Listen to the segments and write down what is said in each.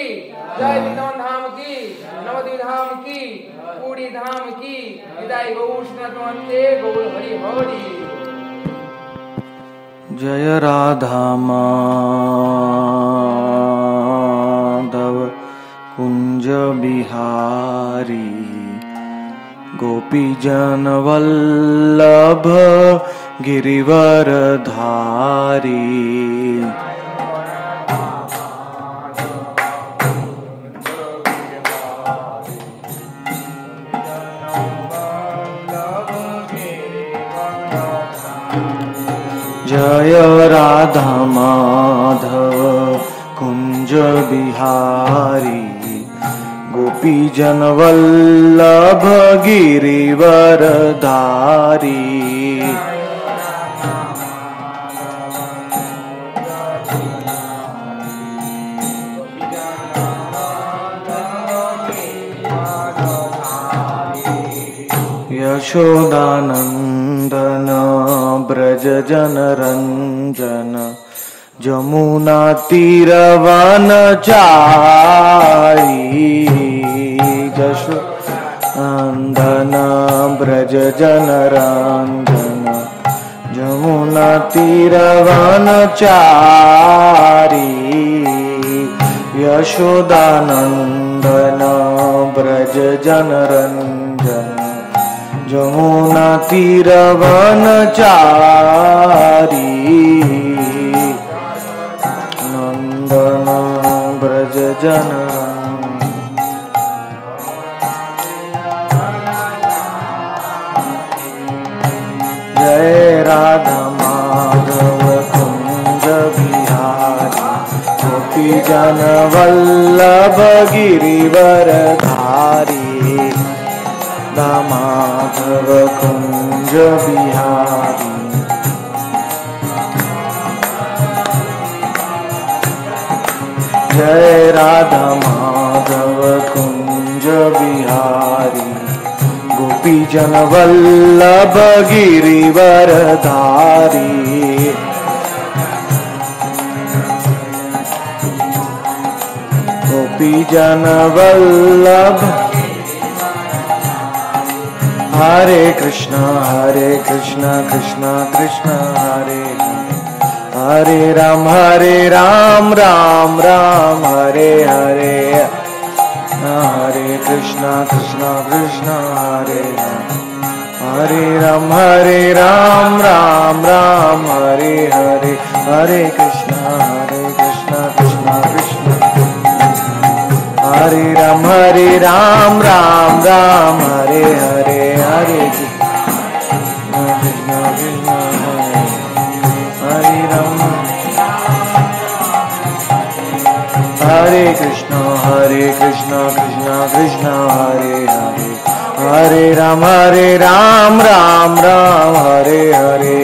जय वृंदावन धाम की, नवद्वीप धाम की, पूरी धाम की, विदाई गौष्णते गौर हरि हरि। जय राधा माधव कुंज बिहारी, गोपी जन वल्लभ गिरिवर धारी। जय राधा माधव कुंज बिहारी, गोपी जन वल्लभ गिरिवर धारी। यशोदानंदन ब्रज जन रंजन, जमुना तीरवन चारी। यशोदानंदन ब्रज जन रंजन, जमुना तीरवन चारी। यशोदानंदन ब्रज जन रंजन, जमुना तीरवन चारी। नंदन ब्रज जन। जय राधा माधव कुंज बिहारी, गोपी जन वल्लभ गिरिवर धारी। माधव कुंज बिहारी, जय राधा माधव कुंज बिहारी, गोपी जन वल्लभ गिरिवर धारी। गोपी जन वल्लभ। हरे कृष्ण कृष्ण कृष्ण हरे हरे, हरे राम राम राम हरे हरे। हरे कृष्ण कृष्ण कृष्ण हरे हरे राम राम राम हरे हरे। हरे कृष्ण कृष्ण कृष्ण हरे राम राम राम हरे हरे। हरे कृष्ण कृष्ण हरे राम। हरे कृष्ण कृष्ण कृष्ण हरे हरे। हरे राम राम राम हरे हरे।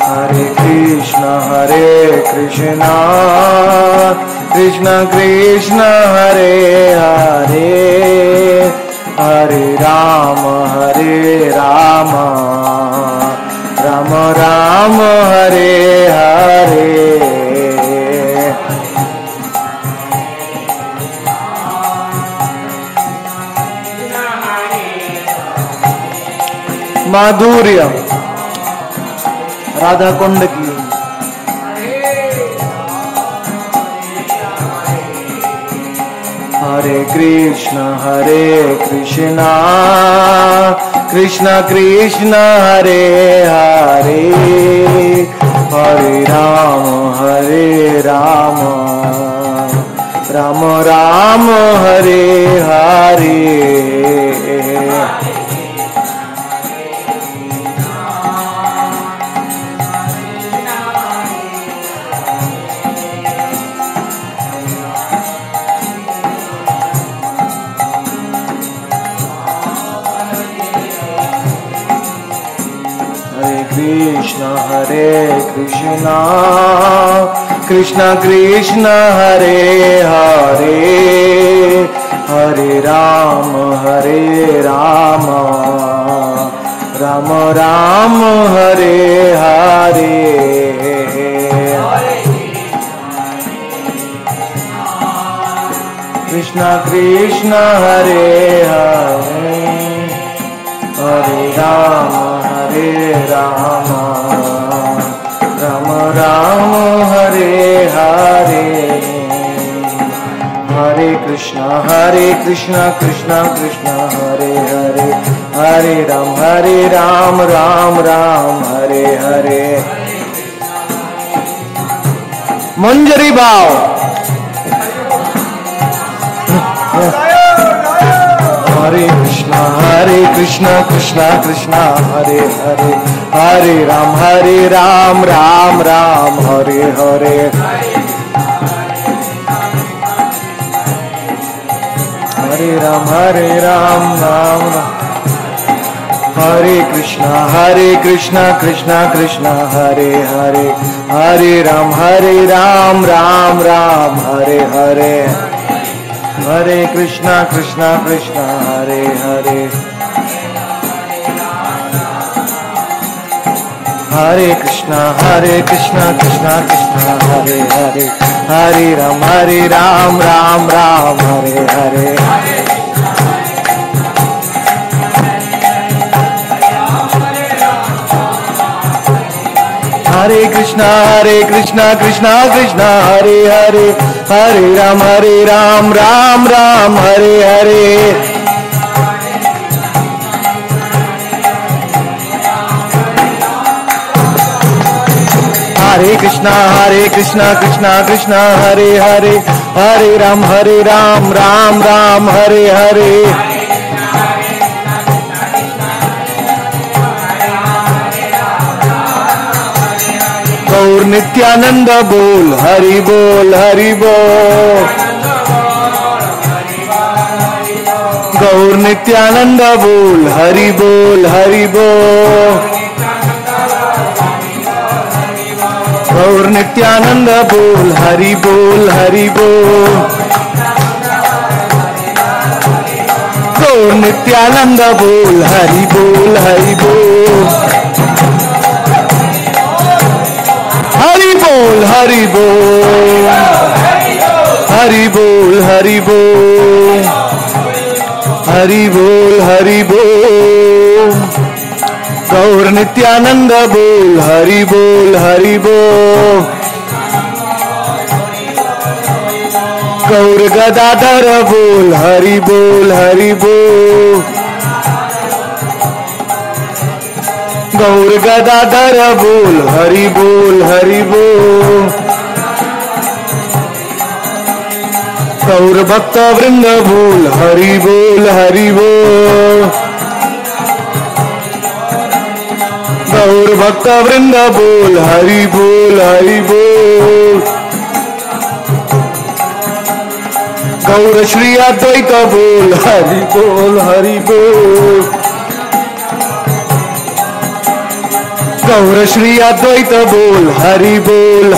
हरे कृष्ण कृष्ण कृष्ण हरे हरे। हरे राम राम राम हरे हरे। माधुर्य राधा कुंड की। हरे कृष्ण कृष्ण कृष्ण हरे हरे। हरे राम राम राम हरे हरे। हरे कृष्ण कृष्ण कृष्ण हरे हरे। हरे राम राम राम हरे हरे कृष्ण कृष्ण हरे हरे हरे राम राम राम हरे हरे हरे कृष्ण कृष्ण कृष्ण हरे हरे हरे राम राम हरे हरे मंजरी भाव हरे कृष्ण कृष्ण कृष्ण हरे हरे हरे राम राम हरे हरे हरे राम राम हरे कृष्ण कृष्ण कृष्ण हरे हरे हरे राम राम हरे हरे हरे कृष्ण कृष्ण हरे हरे हरे कृष्ण कृष्ण हरे हरे हरे राम राम हरे हरे हरे कृष्ण कृष्ण हरे हरे हरे राम राम हरे हरे हरे कृष्ण कृष्ण हरे हरे हरे राम राम हरे हरे गौर नित्यानंद बोल हरि बोल गौर नित्यानंद बोल हरि बोल गौर नित्यानंद बोल हरि बोल गौर नित्यानंद बोल हरि बोल हरि बोल हरि बोल हरि बोल हरि बोल गौर नित्यानंद बोल हरि बोल गौर गदाधर बोल हरि बोल गौर गदाधर बोल हरि बोल गौर भक्त वृंद बोल हरि बोल गौर भक्त वृंद बोल हरि बोल गौर श्री अद्वैत बोल हरि बोल गौर श्री अद्वैत बोल हरि बोल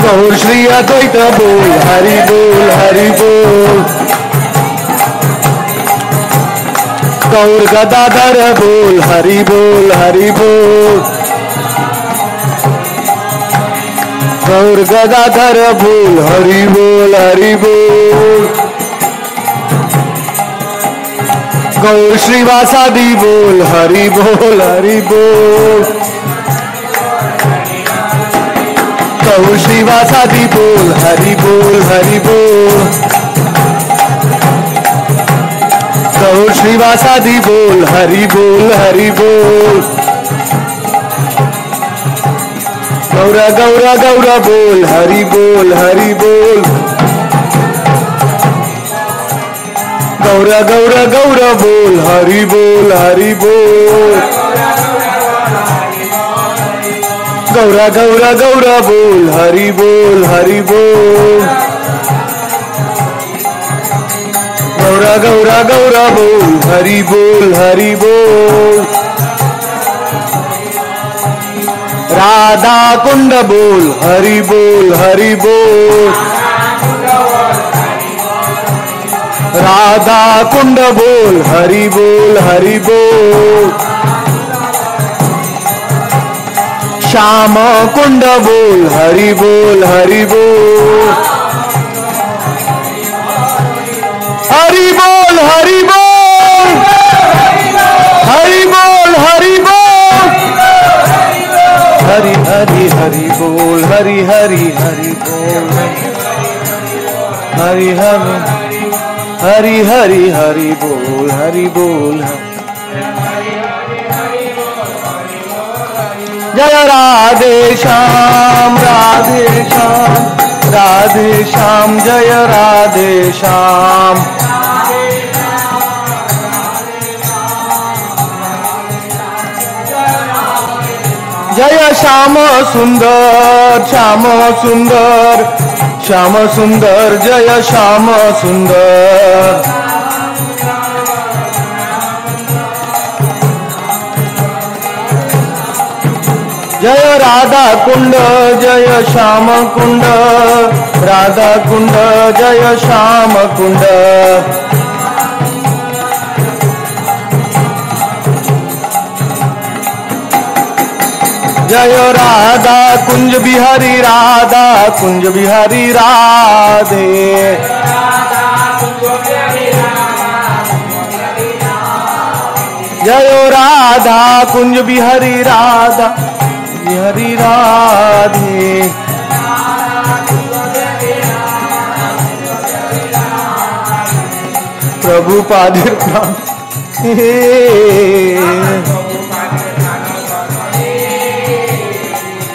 गौर श्री अद्वैत बोल हरि बोल गौर गदाधर बोल हरि बोल गौर गदाधर बोल हरि बोल गौर श्रीवासादि बोल हरि बोल गौर श्रीवासादि बोल हरि बोल गौर श्रीवासादि बोल हरि बोल गौर बोल हरि बोल गौर बोल हरि बोल गौर बोल हरि बोल गौर बोल हरि बोल राधा कुंड बोल हरि बोल राधा कुंड बोल हरि बोल हरि बोल। श्याम कुंड बोल हरि बोल हरि बोल। हरि बोल हरि बोल हरि बोल हरि बोल। हरि हरि हरि बोल हरि हरि हरि बोल। हरि हरि हरि हरि हरि बोल हरि बोल। जय राधे श्याम राधे श्याम राधे श्याम जय राधे श्याम। जय श्याम सुंदर श्याम सुंदर श्याम सुंदर जय श्याम सुंदर। जय राधा कुंड जय श्याम कुंड राधा कुंड जय श्याम कुंड। जय राधा कुंज बिहारी राधा कुंज बिहारी राधे। जय राधा कुंज बिहारी राधा बिहारी राधे। प्रभु पादिर प्राण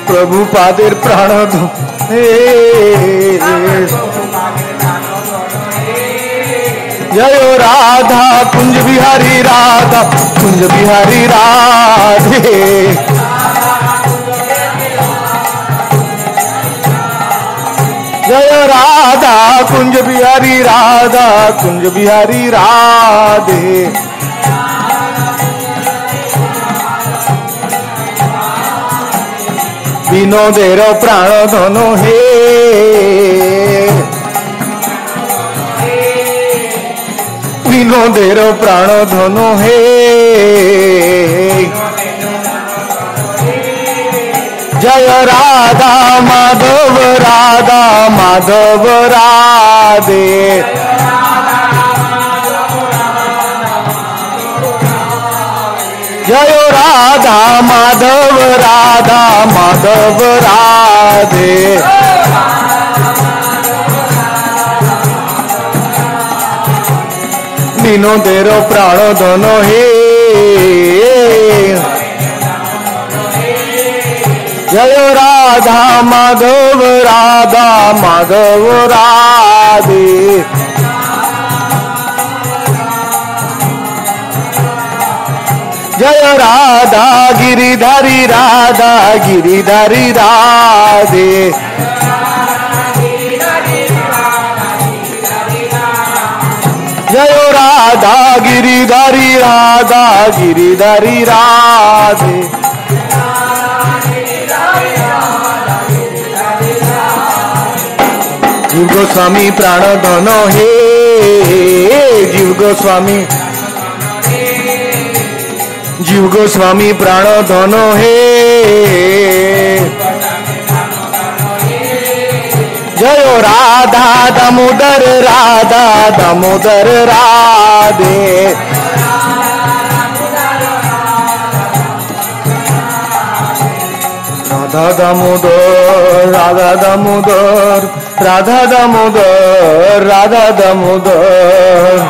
प्रभु पादिर प्राण दो जय राधा कुंज बिहारी राधा कुंज बिहारी राधे। जय राधा कुंज बिहारी राधा कुंज बिहारी राधे। विनोदेर प्राण धनो हे विनोदेर प्राण धनो हे। जय राधा माधव राधा माधव राधे। जय राधा माधव राधा माधव राधे। विनोदेर प्राण धनो हे जय राधा माधव राधा माधव राधे। जय राधा गिरिधारी राधा गिरिधारी राधे। जय राधा गिरिधारी राधा गिरिधारी राधे। जीव गोस्वामी प्राण धनो हे जीव गोस्वामी जीव गोस्वामी प्राण धनो हे। जय राधा दामोदर राधा दामोदर राधे। राधा दामोदर राधा दामोदर राधा दामोदर राधा दामोदर।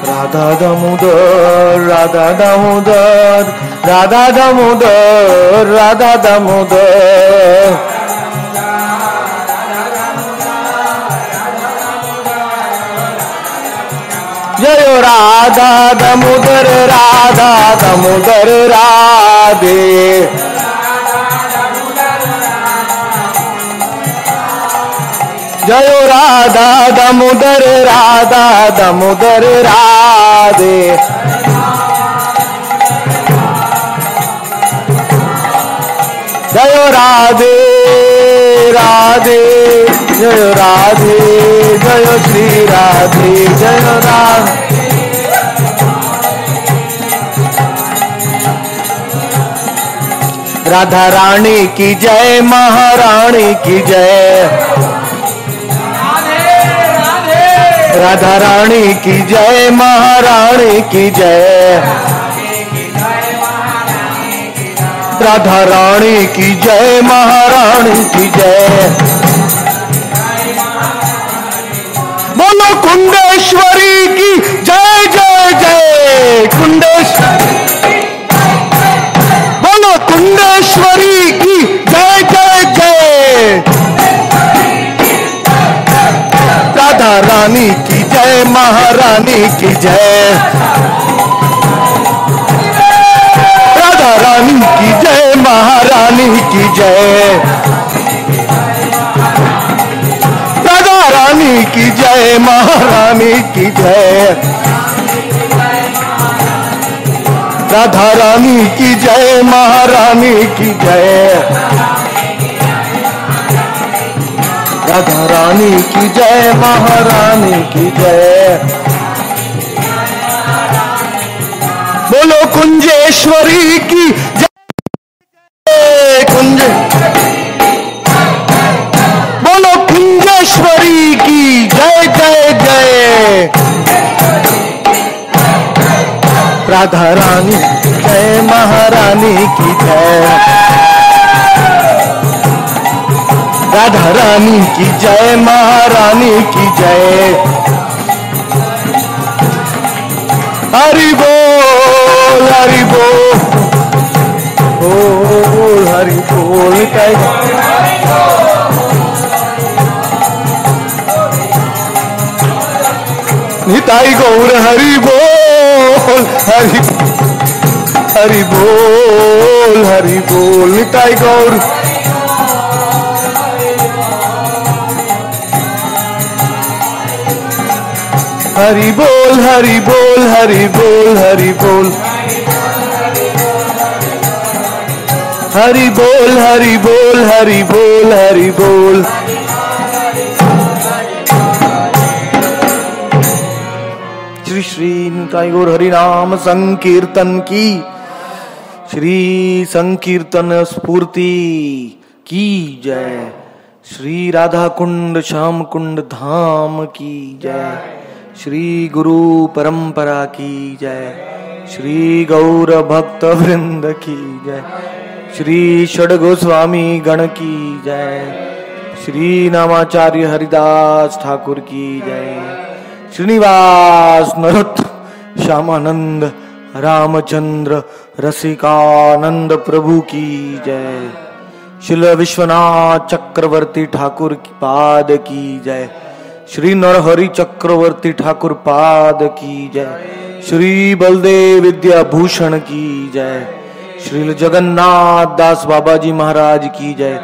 राधा दामोदर राधा दामोदर राधा दामोदर राधा दामोदर। जय राधा दामोदर राधा दामोदर राधे। जय राधा दामोदर राधा दामोदर राधे। जय राधे राधे जय राधे जय श्री राधे जय राधे। राधा रानी की जय महारानी की जय। राधा रानी की जय महारानी की जय। राधा रानी की जय महारानी की जय। बोलो कुंडेश्वरी की जय जय जय। कुंडेश्वरी बोलो कुंडेश्वरी की जय जय जय। राधा रानी की जय महारानी की जय। राधा रानी की जय महारानी की जय। राधा रानी की जय महारानी की जय। राधा रानी की जय महारानी की जय। राधा रानी की जय महारानी की जय। बोलो कुंजेश्वरी की जय। कुंज बोलो कुंजेश्वरी की जय जय जय। राधा रानी जय महारानी की जय। राधा रानी की जय महारानी की जय। हरि बोल हरि बोल बोल हरि बोल। निताई गौर हरि बोल हरि हरि बोल हरि बोल। निताई गौर हरि बोल हरि बोल हरि बोल हरि बोल। हरि बोल हरि बोल हरि बोल हरि बोल। श्री श्री निताई गौर हरि नाम संकीर्तन की। श्री संकीर्तन स्फूर्ति की जय। श्री राधा कुंड श्याम कुंड धाम की जय। श्री गुरु परंपरा की जय। श्री गौर भक्त वृंद की जय। श्री षड गोस्वामी गण की जय। श्री नामाचार्य हरिदास ठाकुर की जय। श्रीनिवास नरोत्तम श्यामानंद रामचंद्र रसिकानंद प्रभु की जय। श्रील विश्वनाथ चक्रवर्ती ठाकुर की पाद की जय। श्री नरहरि चक्रवर्ती ठाकुर पाद की जय। श्री बलदेव विद्याभूषण की जय। श्री जगन्नाथ दास बाबा जी महाराज की जय।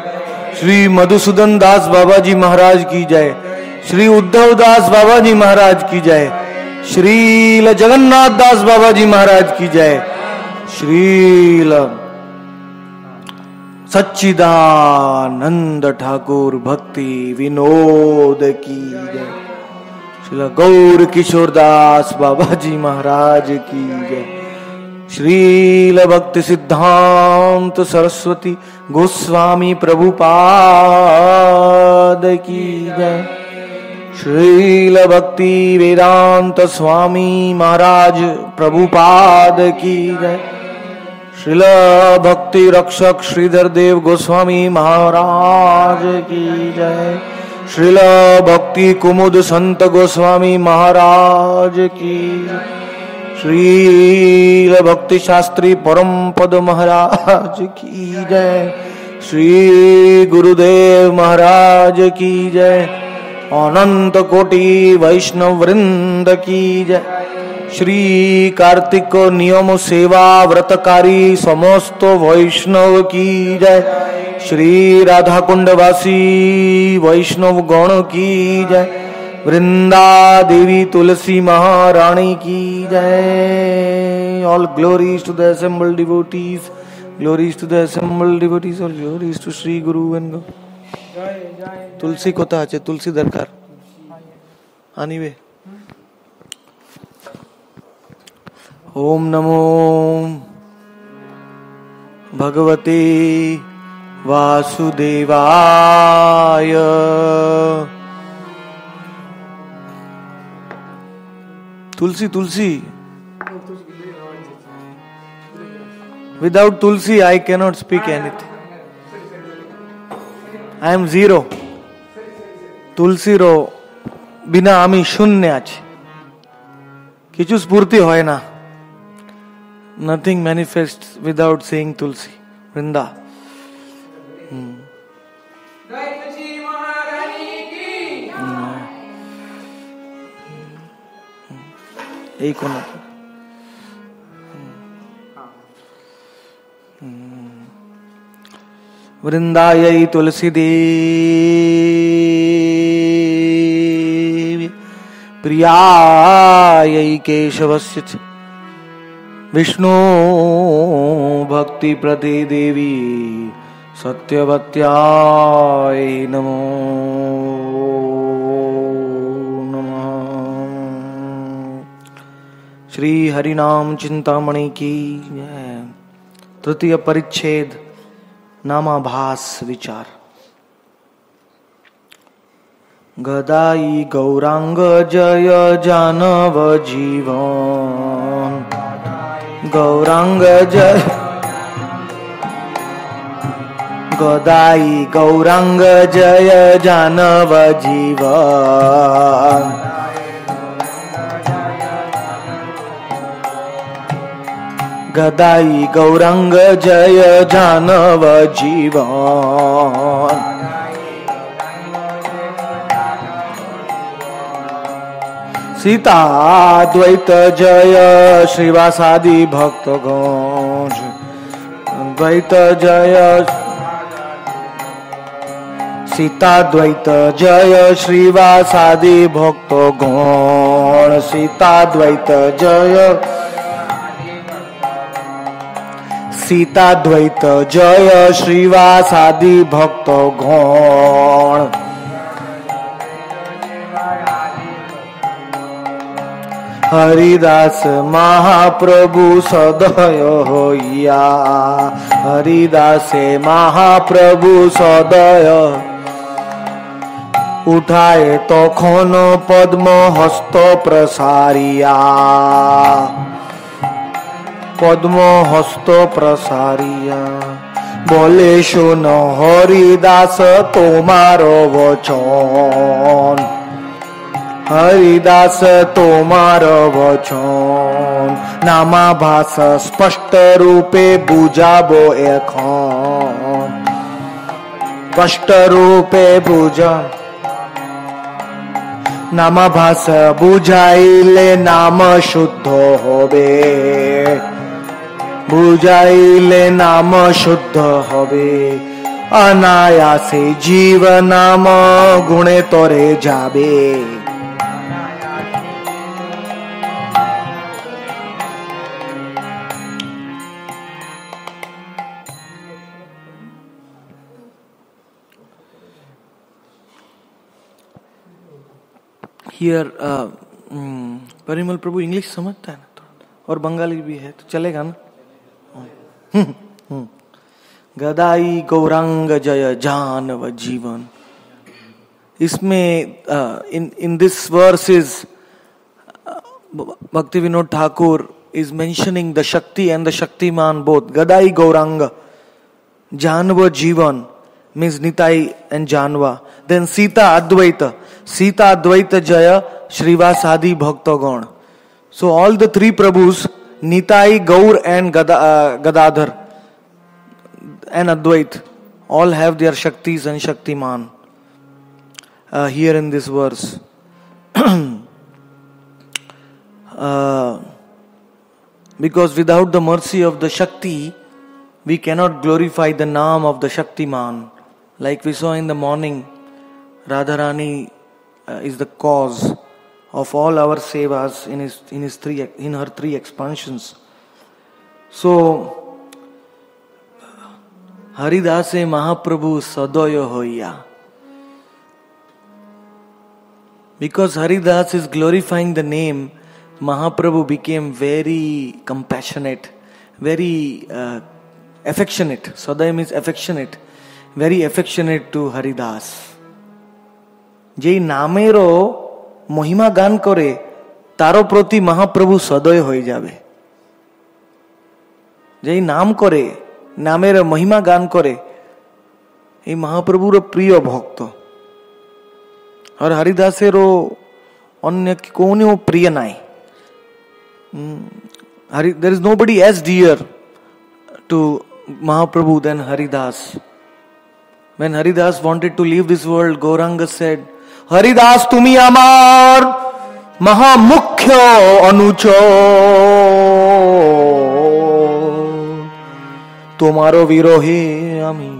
श्री मधुसूदन दास बाबा जी महाराज की जय। श्री उद्धव दास बाबा जी महाराज की जय। श्रील जगन्नाथ दास बाबा जी महाराज की जय। श्रील सच्चिदानंद ठाकुर भक्ति विनोद की जय। श्री गौर किशोर दास बाबा जी महाराज की जय। श्रील भक्ति सिद्धांत सरस्वती गोस्वामी प्रभुपाद की जय। श्रील भक्ति वेदांत स्वामी महाराज प्रभुपाद की जय। श्रील भक्ति रक्षक श्रीधर देव गोस्वामी महाराज की जय। श्रील भक्ति कुमुद संत गोस्वामी महाराज की। श्रील भक्ति शास्त्री परम पद महाराज की जय। श्री गुरुदेव महाराज की जय। अनंत कोटि वैष्णव वृंद की जय। श्री कार्तिक नियम सेवा व्रतकारी समस्त वैष्णव की जय। श्री राधा कुंडवासी वैष्णव गण की जय। वृंदा देवी तुलसी महारानी की जय। All glories to the assembled devotees, Glories to the assembled devotees, all glories to Sri Guru and God. तुलसी कोता आचे तुलसी दरकार आनी वे ओम नमो भगवते वासुदेवाय तुलसी तुलसी Without Tulsi, I cannot speak anything. I am zero. Tulsi ro bina ami shunya achi. Kichu spurti hoy na. Nothing manifests without saying Tulsi. Vrinda. Ei kono. वृंदायै Tulsi Devi प्रियायै केशवस्य च विष्णु भक्ति प्रदे देवी सत्यवत्याय नमो नमः। श्री हरिनाम चिंतामणि की तृतीय परिच्छेद नामाभास विचार। गदाई गौरांग जय जानव जीवन गौरांग जय गदाई गौरांग जय जानव जीवन गदाई गौरंग जय जानव जीवन सीता द्वैत जय श्रीवासादि भक्तगण द्वैत जय सीता द्वैत जय श्रीवासादि भक्तगण सीता द्वैत जय सीता द्वैत जय श्रीवासादि भक्तगण हरिदास महाप्रभु सदय होइया हरिदासे महाप्रभु सदय उठाए तखन पद्म हस्त प्रसारिया पद्म हस्त प्रसारिया बोले सुन हरिदास तोमारो वचन हरिदास तोमारो वचन नामाभास स्पष्ट रूपे बुझाबो एखन स्पष्ट रूपे बुझा नामाभास बुझाइले नाम शुद्ध होबे बुझाइले नाम शुद्ध होबे अनायासे जीव नाम गुणे तोरे जाबे Here परिमल प्रभु इंग्लिश समझता है ना और बंगाली भी है तो चलेगा ना। गदाई गौरांग जय जानव जीवन इसमें in this verse is Bhakti Vinod Thakur is mentioning the Shakti and the Shaktiman both. Gadai Gauranga Janva Jivan means Nitai and Janva. Then Sita Advaita Sita Advaita Jaya Shrivasadi Bhaktagan. So all the three Prabhus Nitai, Gaur and Gadadhar and Advait all have their Shaktis and Shaktiman here in this verse. Because without the mercy of the Shakti, we cannot glorify the name of the Shaktiman. Like we saw in the morning, Radharani is the cause of all our sevas in her three expansions. So, हरिदासे महाप्रभु सदय होया. Because Haridas is glorifying the name, Mahaprabhu became very compassionate, very affectionate. Sadaya means affectionate, very affectionate to Haridas. যেই নামেরও মহিমা গান করে তারও প্রতি মহাপ্রভু সদয় হয়ে যাবে. যেই নাম করে, নামের মহিমা গান করে, এই মহাপ্রভুর প্রিয় ভক্ত. আর হরিদাসেরও অন্য কোনেও প্রিয় নাই. There is nobody as dear to Mahaprabhu than Haridas. When Haridas wanted to leave this world, Gauranga said, Haridas tumi amar mahamukhya anucho tomaro virohe ami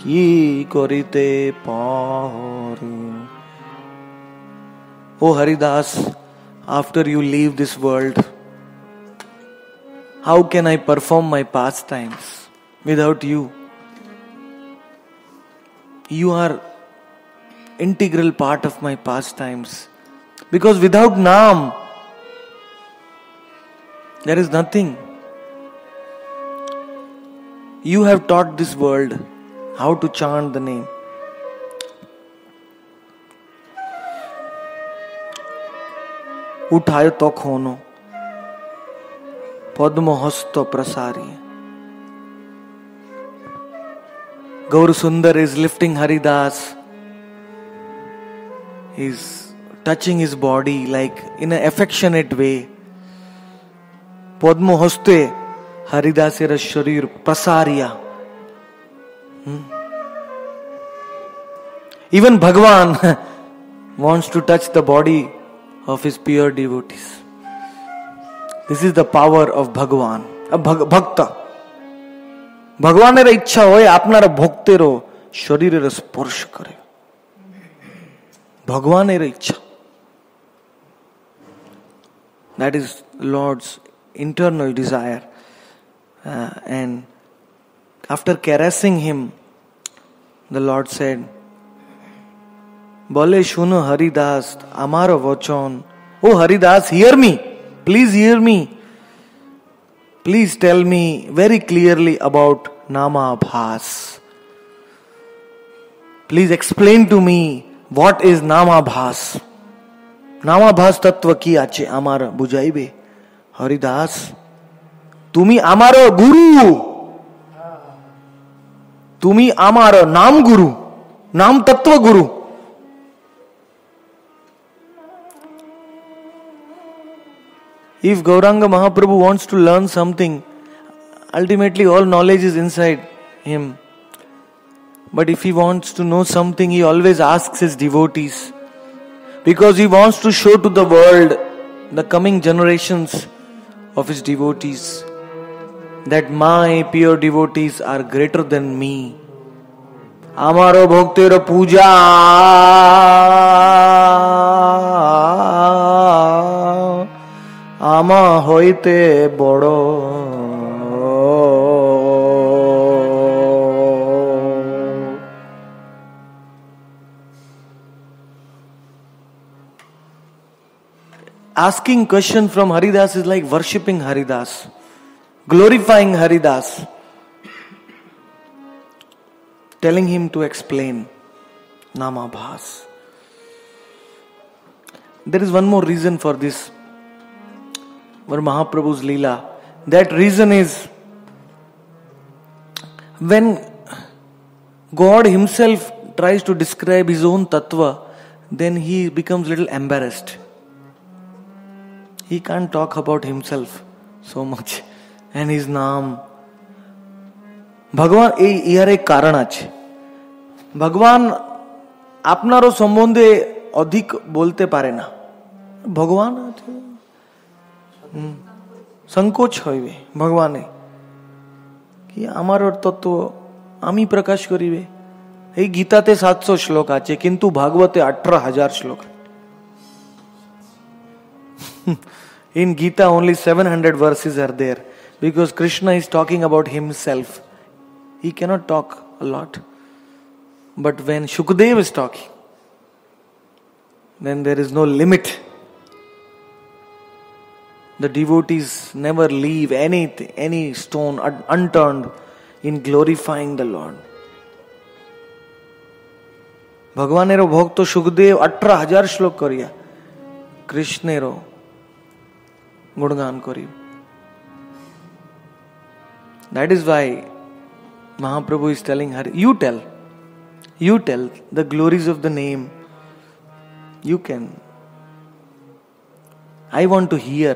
ki korite pare. Oh Haridas, after you leave this world, how can I perform my pastimes without you? You are integral part of my pastimes. Because without Naam, there is nothing. You have taught this world how to chant the name. उठायो तो खोनो पद्म हस्त प्रसारी. Gaur Sundar is lifting Haridas. He's touching his body like in an affectionate way. Padma haste Haridasera sharir prasariya. Even Bhagwan wants to touch the body of his pure devotees. This is the power of Bhagwan, Bhakta. ভগবানের ইচ্ছা হয় আপনার ভক্তেরও শরীরের স্পর্শ করে. ভগবানের ইচ্ছা. That is Lord's internal desire. And after caressing him, the Lord said, বলে শুনো হরিদাস আমার বচন. Oh Haridas, hear me. Please hear me. Please tell me very clearly about Namabhas. Please explain to me what is Namabhas. Namabhas tattva ki ache amar bujaibe. Haridas, tumi amaro guru. Tumi amaro nam guru. Nam tattva guru. If Gauranga Mahaprabhu wants to learn something, ultimately all knowledge is inside him. But if he wants to know something, he always asks his devotees. Because he wants to show to the world, the coming generations of his devotees, that my pure devotees are greater than me. Amaro bhaktera puja আমা হইতে বড়. Asking question from Haridas is like worshipping Haridas, glorifying Haridas, telling him to explain Namabhas. There is one more reason for this, for Mahaprabhu's Leela. That reason is, when God himself tries to describe his own tattva, then he becomes little embarrassed. He can't talk about himself so much and his naam. Bhagwan ইহার এক কারণ আছে. ভগবান আপনারও সম্বন্ধে অধিক বলতে পারে না. ভগবান সংকোচ হইবে ভগবানে কি আমার তত্ত্ব আমি প্রকাশ করিবে. এই গীতাতে 700 শ্লোক আছে, কিন্তু ভাগবতে 18,000 শ্লোক. In Gita only 700 verses are there, because Krishna is talking about himself He cannot talk a lot. But when Shukdev is talking, then there is no limit. The devotees never leave any stone unturned in glorifying the Lord. ભગવાનેરો ભક્તો સુખદેવ 18,000 શ્લોક કર્યા, કૃષ્ણેરો ગુણગાન કર્યું. That is why Mahaprabhu is telling her, you tell the glories of the name. You can. I want to hear,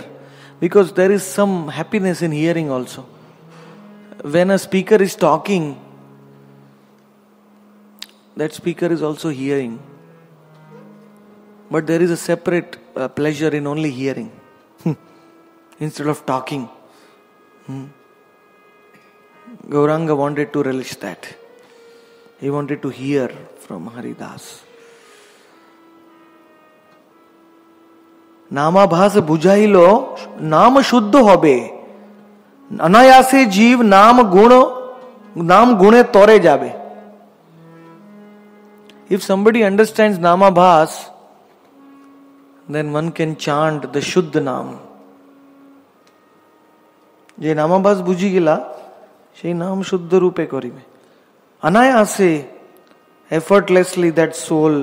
because there is some happiness in hearing also. When a speaker is talking, that speaker is also hearing. But there is a separate pleasure in only hearing instead of talking. Gauranga wanted to relish that. He wanted to hear from Haridas. नामाभास बुझाइलो नाम शुद्ध होबे, अनायासे जीव नाम गुणे तोरे जाबे. If somebody understands Namabhas, then one can chant the Shuddha Naam. Je Namabhas buji gila, সেই নাম শুদ্ধ রূপে করিবে. অনায়াসে, effortlessly, that soul,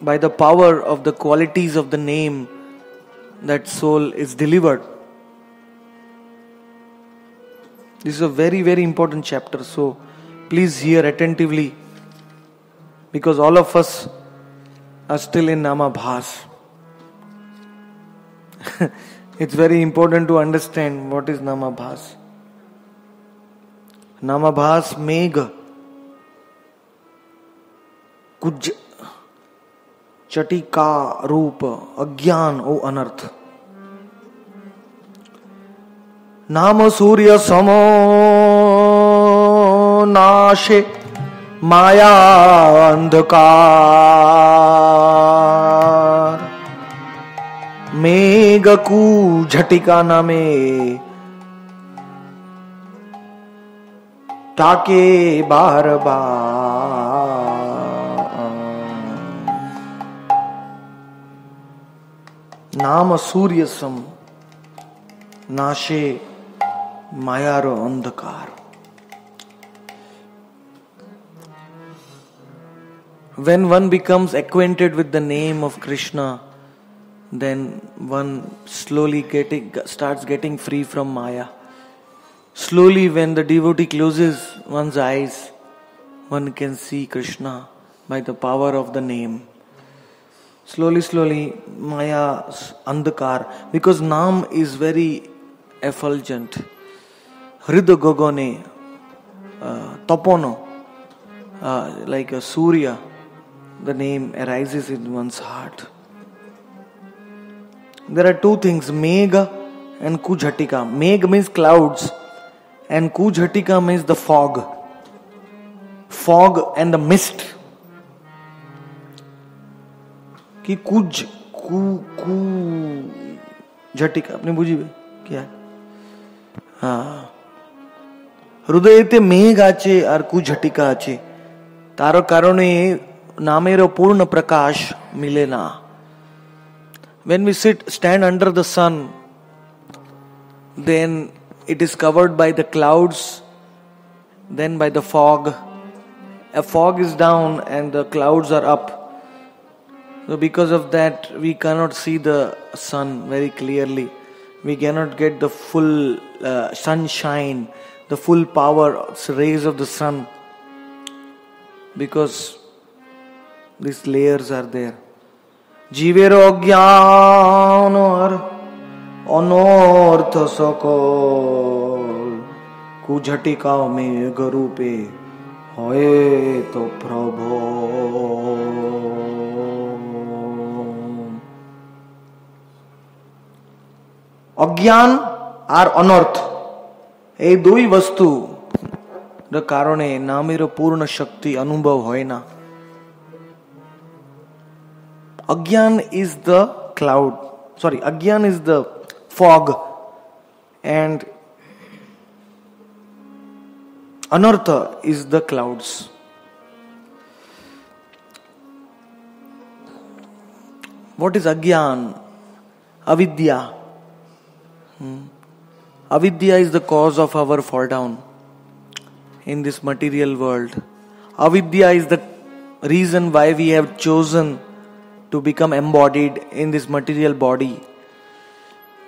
by the power of the qualities of the name, that soul is delivered. This is a very, very important chapter, so please hear attentively, because all of us are still in Namabhas. It's very important to understand what is Namabhas. Namabhas megh, kuj, chatika, rupa, agyan, o anarth. Nama surya samo नाशे माया अंधकार, मेघ कू झटिका नामे ताके बार बार. नाम सूर्य सम नाशे मायारो अंधकार. When one becomes acquainted with the name of Krishna, then one slowly starts getting free from Maya. Slowly, when the devotee closes one's eyes, one can see Krishna by the power of the name. Slowly, Maya's andhakar, because Naam is very effulgent. Hrido gogone, tapono, like a Surya. The name arises in one's heart. There are two things, Megha and Kujhatika. Megh means clouds and Kujhatika means the fog. Fog and the mist. कि कुछ झटिका आपने बुझी क्या? हाँ, हृदयते मेघ आचे और कुझटिका आचे, तारो कारणे नामेरो पूर्ण प्रकाश मिले ना. When we stand under the sun, then it is covered by the clouds, then by the fog. A fog is down and the clouds are up. So because of that, we cannot see the sun very clearly. We cannot get the full sunshine, the full power, rays of the sun, because these layers are there. जीवेरो अज्ञान और अनर्थ सकल कुझटिका में गरूपे होए तो प्रभो. अज्ञान और अनर्थ ए दुई वस्तु कारणे नामेरो पूर्ण शक्ति अनुभव होय ना. Agyan is the cloud. Agyan is the fog, and Anartha is the clouds. What is Agyan? Avidya. Avidya is the cause of our fall down in this material world. Avidya is the reason why we have chosen to become embodied in this material body.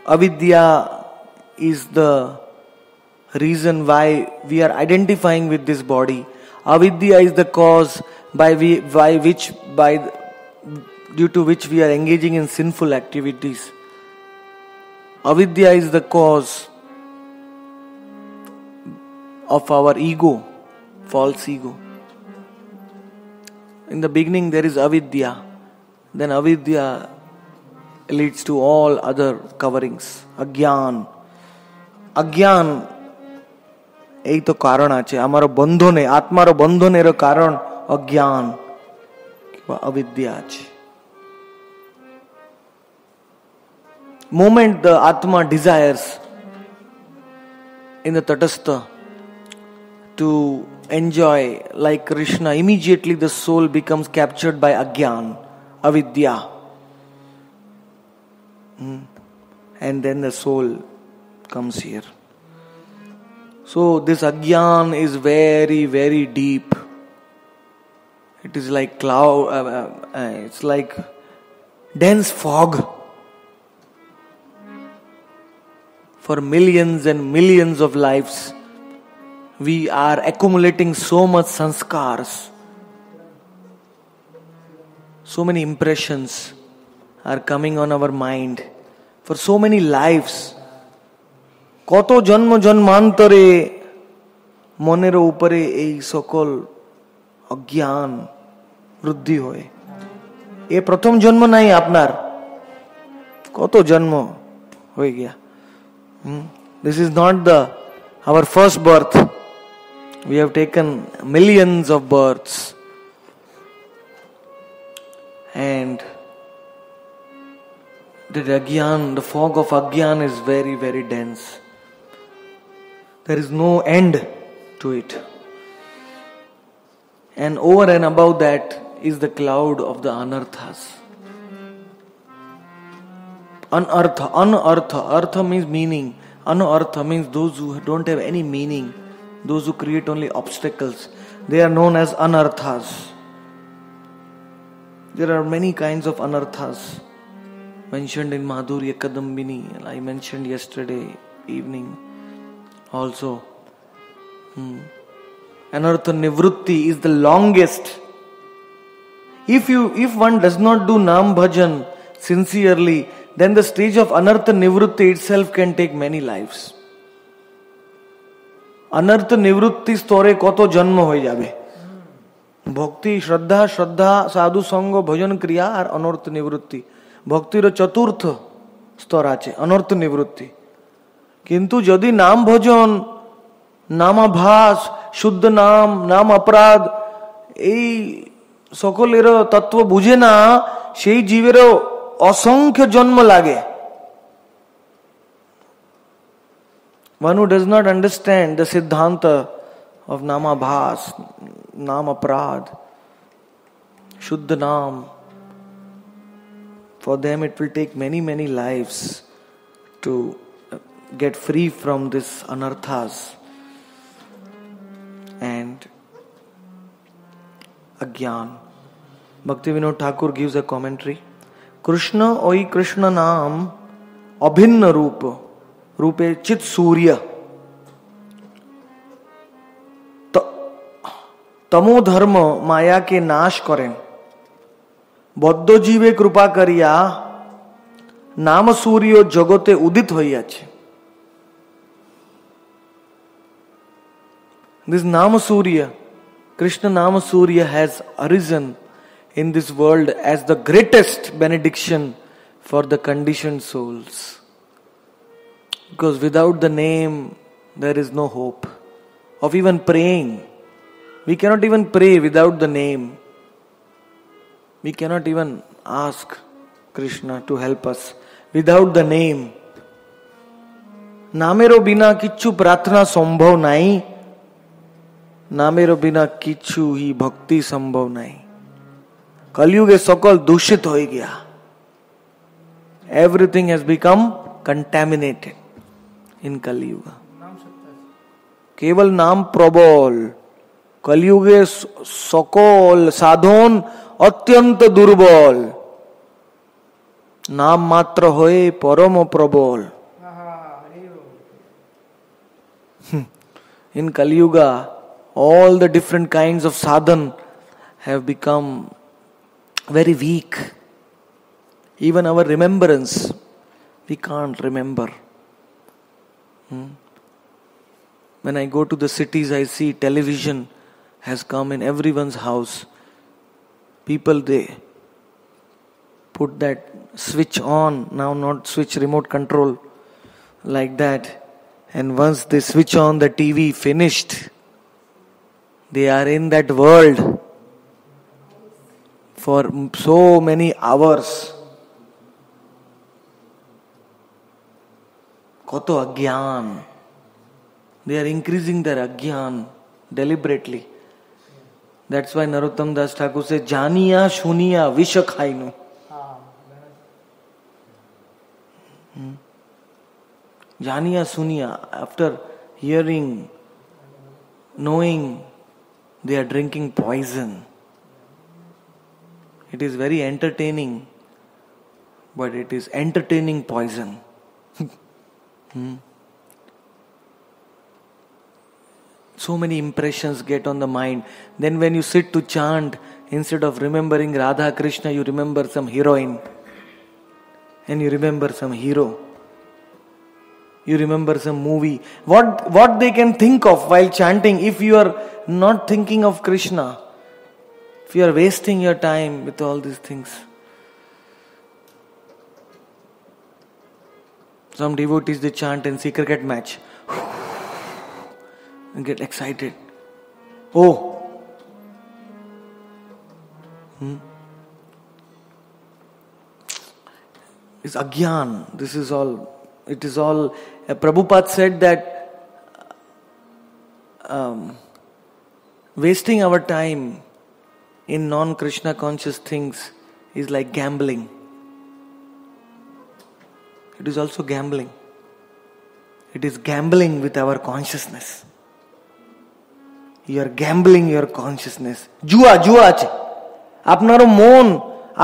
Avidya is the reason why we are identifying with this body. Avidya is the cause due to which we are engaging in sinful activities. Avidya is the cause of our ego, false ego. In the beginning there is avidya, then avidya leads to all other coverings. Agyan. Agyan ei to karan ache. Amaro bandhone, atmaro bandhoner karan agyan kiba avidya ache. Moment the atma desires in the tatastha to enjoy like Krishna, immediately the soul becomes captured by agyan, avidya. And then the soul comes here. So this agyan is very, very deep. It is like cloud, it's like dense fog. For millions and millions of lives, we are accumulating so much sanskars. So many impressions are coming on our mind. For so many lives, koto janma janmantare monero upare ei sokol agyan वृद्धि होए. ये प्रथम जन्म नहीं आपनार, koto janma होए गया. This is not our first birth. We have taken millions of births. And the agyan, the fog of agyan is very, very dense. There is no end to it. And over and above that is the cloud of the anarthas. Anartha, artha means meaning. Anartha means those who don't have any meaning, those who create only obstacles. They are known as anarthas. There are many kinds of anarthas mentioned in Madhurya Kadambini. I mentioned yesterday evening also. Anartha Nivrutti is the longest. If one does not do Nam Bhajan sincerely, then the stage of Anartha Nivrutti itself can take many lives. Anartha Nivrutti store koto janma hoye jabe. Bhakti, Shraddha, Sadhu Sangha, Bhajan Kriya R Anartha Nivrutti. Bhaktir চতুর্থ স্তর আছে অনর্থ নিবৃত্তি. কিন্তু যদি নাম ভজন, নামাভাস, শুদ্ধ নাম অপরাধ এই সকলের তত্ত্ব বুঝে না, সেই জীবেরও অসংখ্য জন্ম লাগে. One who does not understand the siddhanta of namabhas, nam aprad, shuddha nam, for them it will take many, many lives to get free from this anarthas and agyan. Bhaktivinoda Thakur gives a commentary. Krishna oi Krishna naam abhinna रूपे चित सूर्य तमो धर्म माया के नाश करें बद्ध जीवे कृपा करिया नाम सूर्य जगते उदित हইয়াছে. This Nama Surya, Krishna Nama Surya has arisen in this world as the greatest benediction for the conditioned souls. Because without the name, there is no hope of even praying. We cannot even pray without the name. We cannot even ask Krishna to help us without the name. Namero bina kichu pratna sambhav nahi. नामेर बिना किच्छु ही भक्ति संभव नहीं। कलयुगे सकल दूषित हो गया। Everything has become contaminated इन कलयुग। केवल नाम प्रबल। कलयुगे सकल साधन अत्यंत दुर्बल। नाम मात्र होए परम प्रबल। In Kali-yuga, all the different kinds of sadhan have become very weak. Even our remembrance, we can't remember. When I go to the cities, I see television has come in everyone's house. People, they put that switch on, now not switch, remote control, like that. And once they switch on the TV, finished. They are in that world for so many hours. Koto agyan. They are increasing their agyan deliberately. That's why Narottam Das Thakur says, Janiya shuniya visha khainu. Janiya suniya, after hearing, knowing, they are drinking poison. It is very entertaining, but it is entertaining poison. So many impressions get on the mind. Then when you sit to chant, instead of remembering Radha Krishna, you remember some heroine. And you remember some hero. You remember some movie. What they can think of while chanting if you are not thinking of Krishna? If you are wasting your time with all these things. Some devotees, they chant and see cricket match. And get excited. Oh! It's agyan. This is all. It is all. Prabhupada said that wasting our time in non-Krishna conscious things is like gambling. It is also gambling. It is gambling with our consciousness. You are gambling your consciousness. Jua আছে আপনারও মন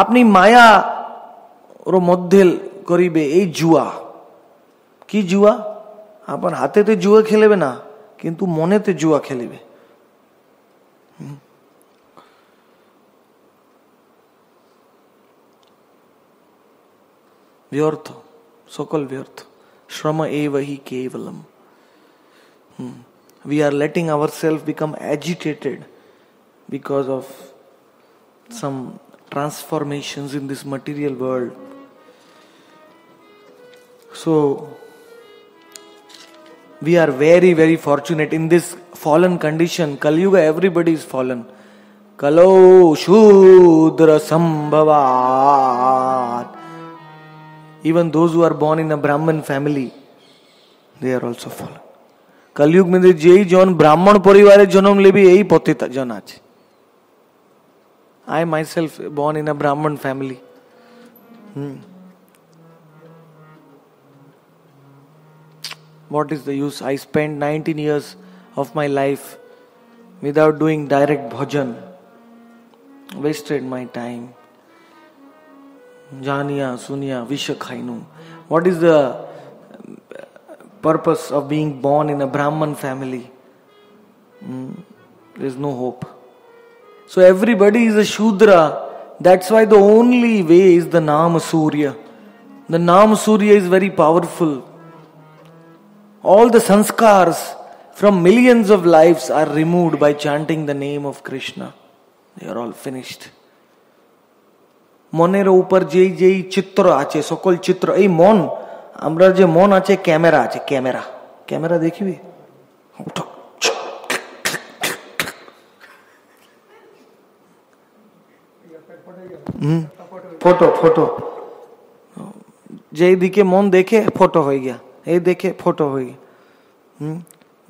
আপনি মায়া ওর মধ্যে করিবে এই জুয়া কি জুয়া আপনার হাতেতে জুয়া খেলবে না কিন্তু মনেতে জুয়া খেলবে व्यर्थ सकल व्यर्थ श्रम एव हि केवलम we are letting ourselves become agitated because of some transformations in this material world. So we are very, very fortunate in this fallen condition. Kali Yuga, everybody is fallen. Kalo Shudra Sambhavat. Even those who are born in a Brahman family, they are also fallen. कलयुग में JEE जन ब्राह्मण परिवार जन्म लेबी यही पतित जन आछे I myself born in a Brahman family. What is the use? I spent 19 years of my life without doing direct bhajan. Wasted my time. Janiya, Suniya, Visha Khainu. What is the purpose of being born in a Brahman family? There is no hope. So everybody is a Shudra. That's why the only way is the Nam Surya. The Nam Surya is very powerful. All the sanskars from millions of lives are removed by chanting the name of Krishna. They are all finished. মনের উপর যেই যেই চিত্র আছে সকল চিত্র এই মন আমরা যে মন আছে ক্যামেরা আছে ক্যামেরা ক্যামেরা দেখিবি ফটো ফটো যেই দিকে মন দেখে ফটো হয়ে গিয়া এই দেখে ফটো হয়ে গিয়া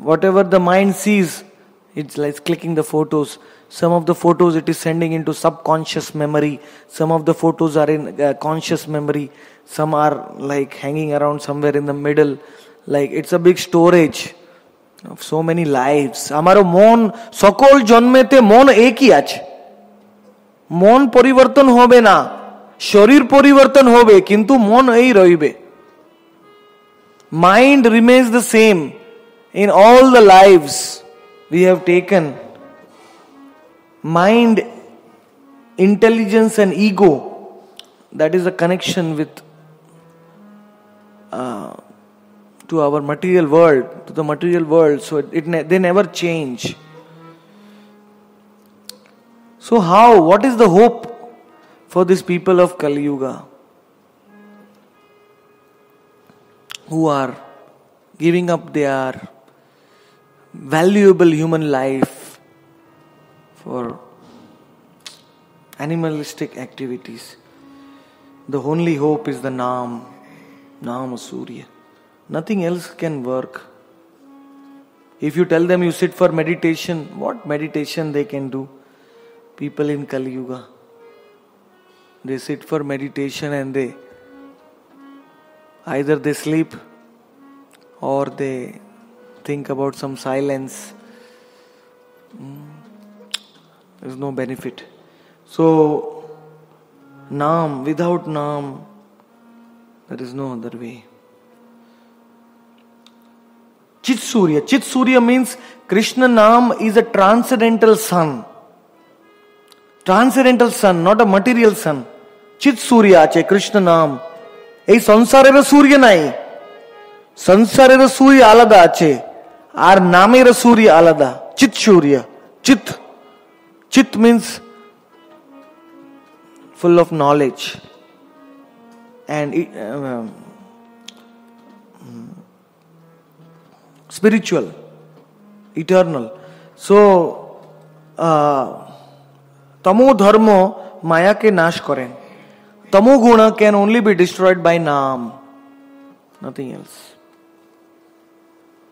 whatever the mind sees It's like clicking the photos. Some of the photos it is sending into subconscious memory. Some of the photos are in conscious memory. Some are like hanging around somewhere in the middle. Like it's a big storage of so many lives. আমারও মন সকল জন্মেতে মন একই আছে, মন পরিবর্তন হবে না, শরীর পরিবর্তন হবে কিন্তু মন এই রইবে. Mind remains the same in all the lives we have taken. Mind, intelligence and ego, that is a connection with to our material world, to the material world. So they never change. So what is the hope for these people of Kali Yuga who are giving up their valuable human life for animalistic activities? The only hope is the Nam Surya. Nothing else can work. If you tell them you sit for meditation, what meditation they can do? People in Kali Yuga, they sit for meditation and either they sleep or they think about some silence. There's no benefit. So Nam, without Nam, there is no other way. Chit Surya. Chit Surya means Krishna Nam is a transcendental sun. Transcendental sun, not a material sun. Chit Surya ache Krishna Nam. এই সংসারের সূর্য নাই, সংসারের সূর্য আলাদা আছে আর নামের সূর্য আলাদা. চিত সূর্য. Chit means full of knowledge and spiritual, eternal. So तमो धर्म माया के नाश करें. तमो गुण can only be destroyed by Nam, nothing else.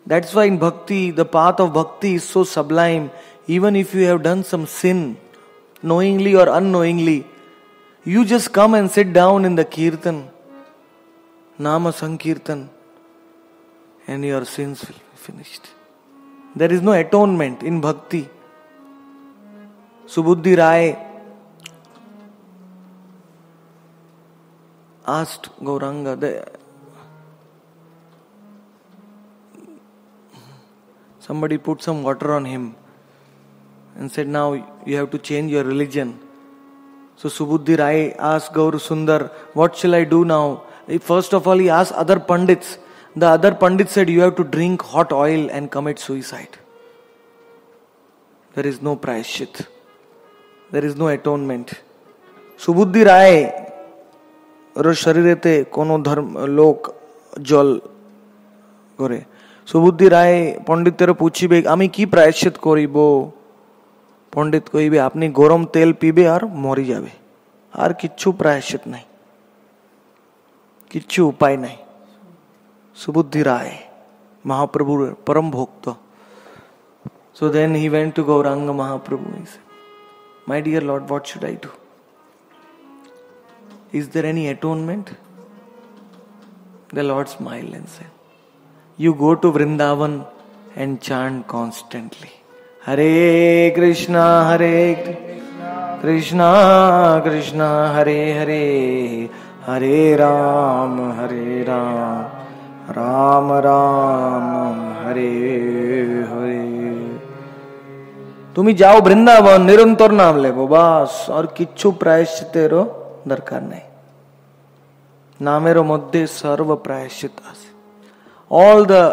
That's why in bhakti, the path of bhakti is so sublime. Even if you have done some sin, knowingly or unknowingly, you just come and sit down in the kirtan, Nama Sankirtan, and your sins will be finished. There is no atonement in bhakti. Subudhi Rai asked Gauranga, somebody put some water on him and said, now you have to change your religion. So Subudhi Rai asked Gaur Sundar, what shall I do now? First of all, he asked other Pandits. The other Pandit said, you have to drink hot oil and commit suicide. There is no prayashchit. There is no atonement. Subudhi Rai শরীরেতে কোন ধর্ম লোক জল করে. সুবুদ্ধি রায় পণ্ডিতের পুছিবে আমি কি প্রায়শ্চিত করিব? পণ্ডিত কইবে আপনি গরম তেল পিবে আর মরি যাবে, আর কিচ্ছু প্রায়শ্চিত নাই, কিচ্ছু উপায় নাই. সুবুদ্ধি রায় মহাপ্রভুর পরম ভক্ত. So then he went to Gauranga Mahaprabhu. He said, my dear Lord, what should I do? Is there any atonement? The Lord smiled and said, you go to Vrindavan and chant constantly. Hare Krishna, Krishna Krishna, Hare Hare, Hare Ram, Ram Ram, Hare Hare. তুমি যাও বৃন্দাবন, নিরন্তর নাম Livo, বাস, আর কিচ্ছু প্রায়শ্চিতেরও দরকার নেই. নামের মধ্যে সর্ব প্রায়শ্চিত আছে. All the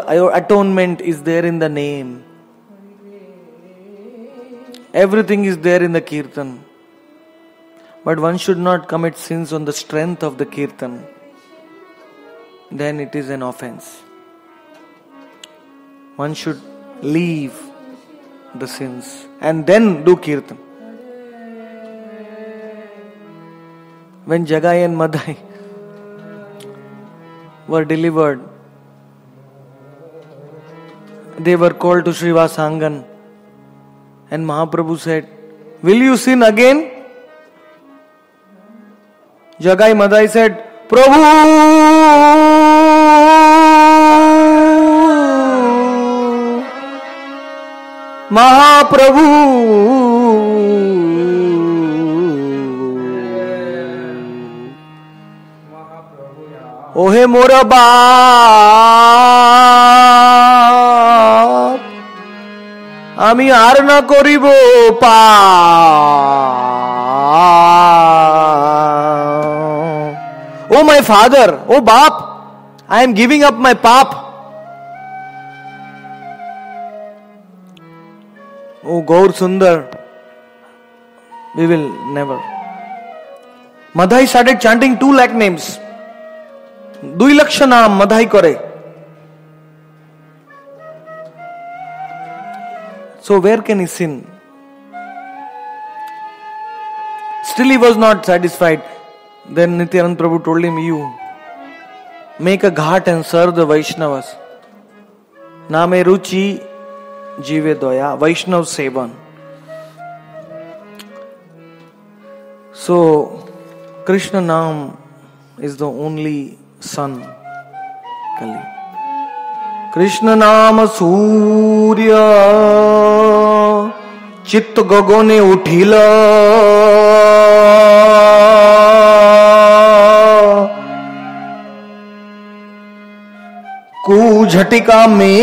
atonement is there in the name. Everything is there in the kirtan. But one should not commit sins on the strength of the kirtan. Then it is an offense. One should leave the sins and then do kirtan. When Jagai and Madai were delivered, they were called to Srivasangan And Mahaprabhu said, will you sin again? Jagai Madai said, Prabhu, Mahaprabhu, ओहे मोर बाप आमी are ना करिब पाप. Oh my father, oh बाप, I am giving up my पाप. Oh Gaur Sundar, we will never. Madhai started chanting 2 lakh names. 2 lakh नाम मधाई करे. So where can he sin? Still he was not satisfied. Then Nityanand Prabhu told him, you make a ghat and serve the Vaishnavas. Name ruchi jive doya, Vaishnav sevan. So Krishna Naam is the only sun. Kali. Krishna Naam Surya Chit Gagone Uthila Ku Jhatika Me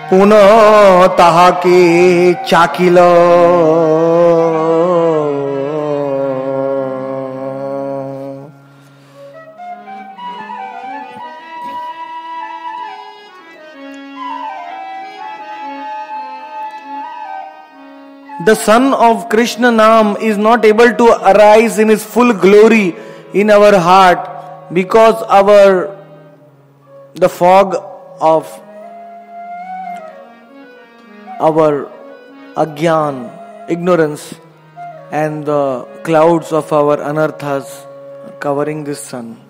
Puna Tahake Chakila. The sun of Krishna Naam is not able to arise in his full glory in our heart because the fog of our agyan, ignorance, and the clouds of our anarthas are covering this sun.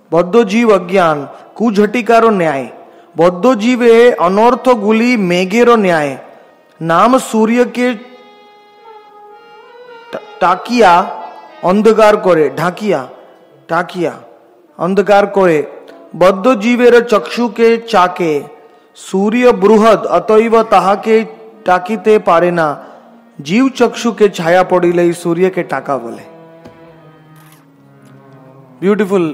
Baddho jeev agyan, kujhatikaro न्याय. बौद्धो जीवे अनर्थ गुली मेघेरो न्याय. नाम सूर्य के टाकिया अंधकार करे, ढाकिया टाकिया अंधकार करे. बौद्धो जीवेर चक्षु के चाके सूर्य बृहद अतएव ताहाके टाकिते पारे ना. जीव चक्षु के छाया पड़िले सूर्य के टाका बोले. Beautiful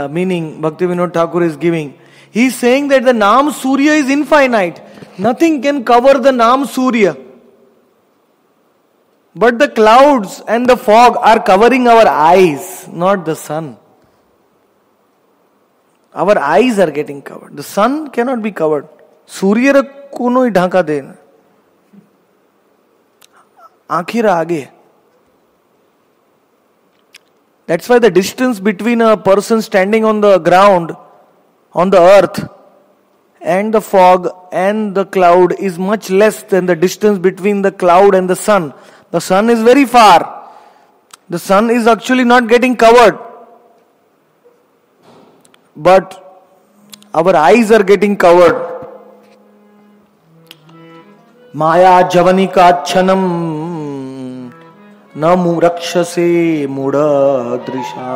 meaning Bhaktivinoda Thakur is giving. He is saying that the Naam Surya is infinite. Nothing can cover the Naam Surya. But the clouds and the fog are covering our eyes, not the sun. Our eyes are getting covered. The sun cannot be covered. Surya ra kono hi Dhaka देना. आँखें आगे. That's why the distance between a person standing on the ground, on the earth, and the fog and the cloud is much less than the distance between the cloud and the sun. The sun is very far. The sun is actually not getting covered. But our eyes are getting covered. Maya javanika chanam न रक्षसे मूढ़ दृशा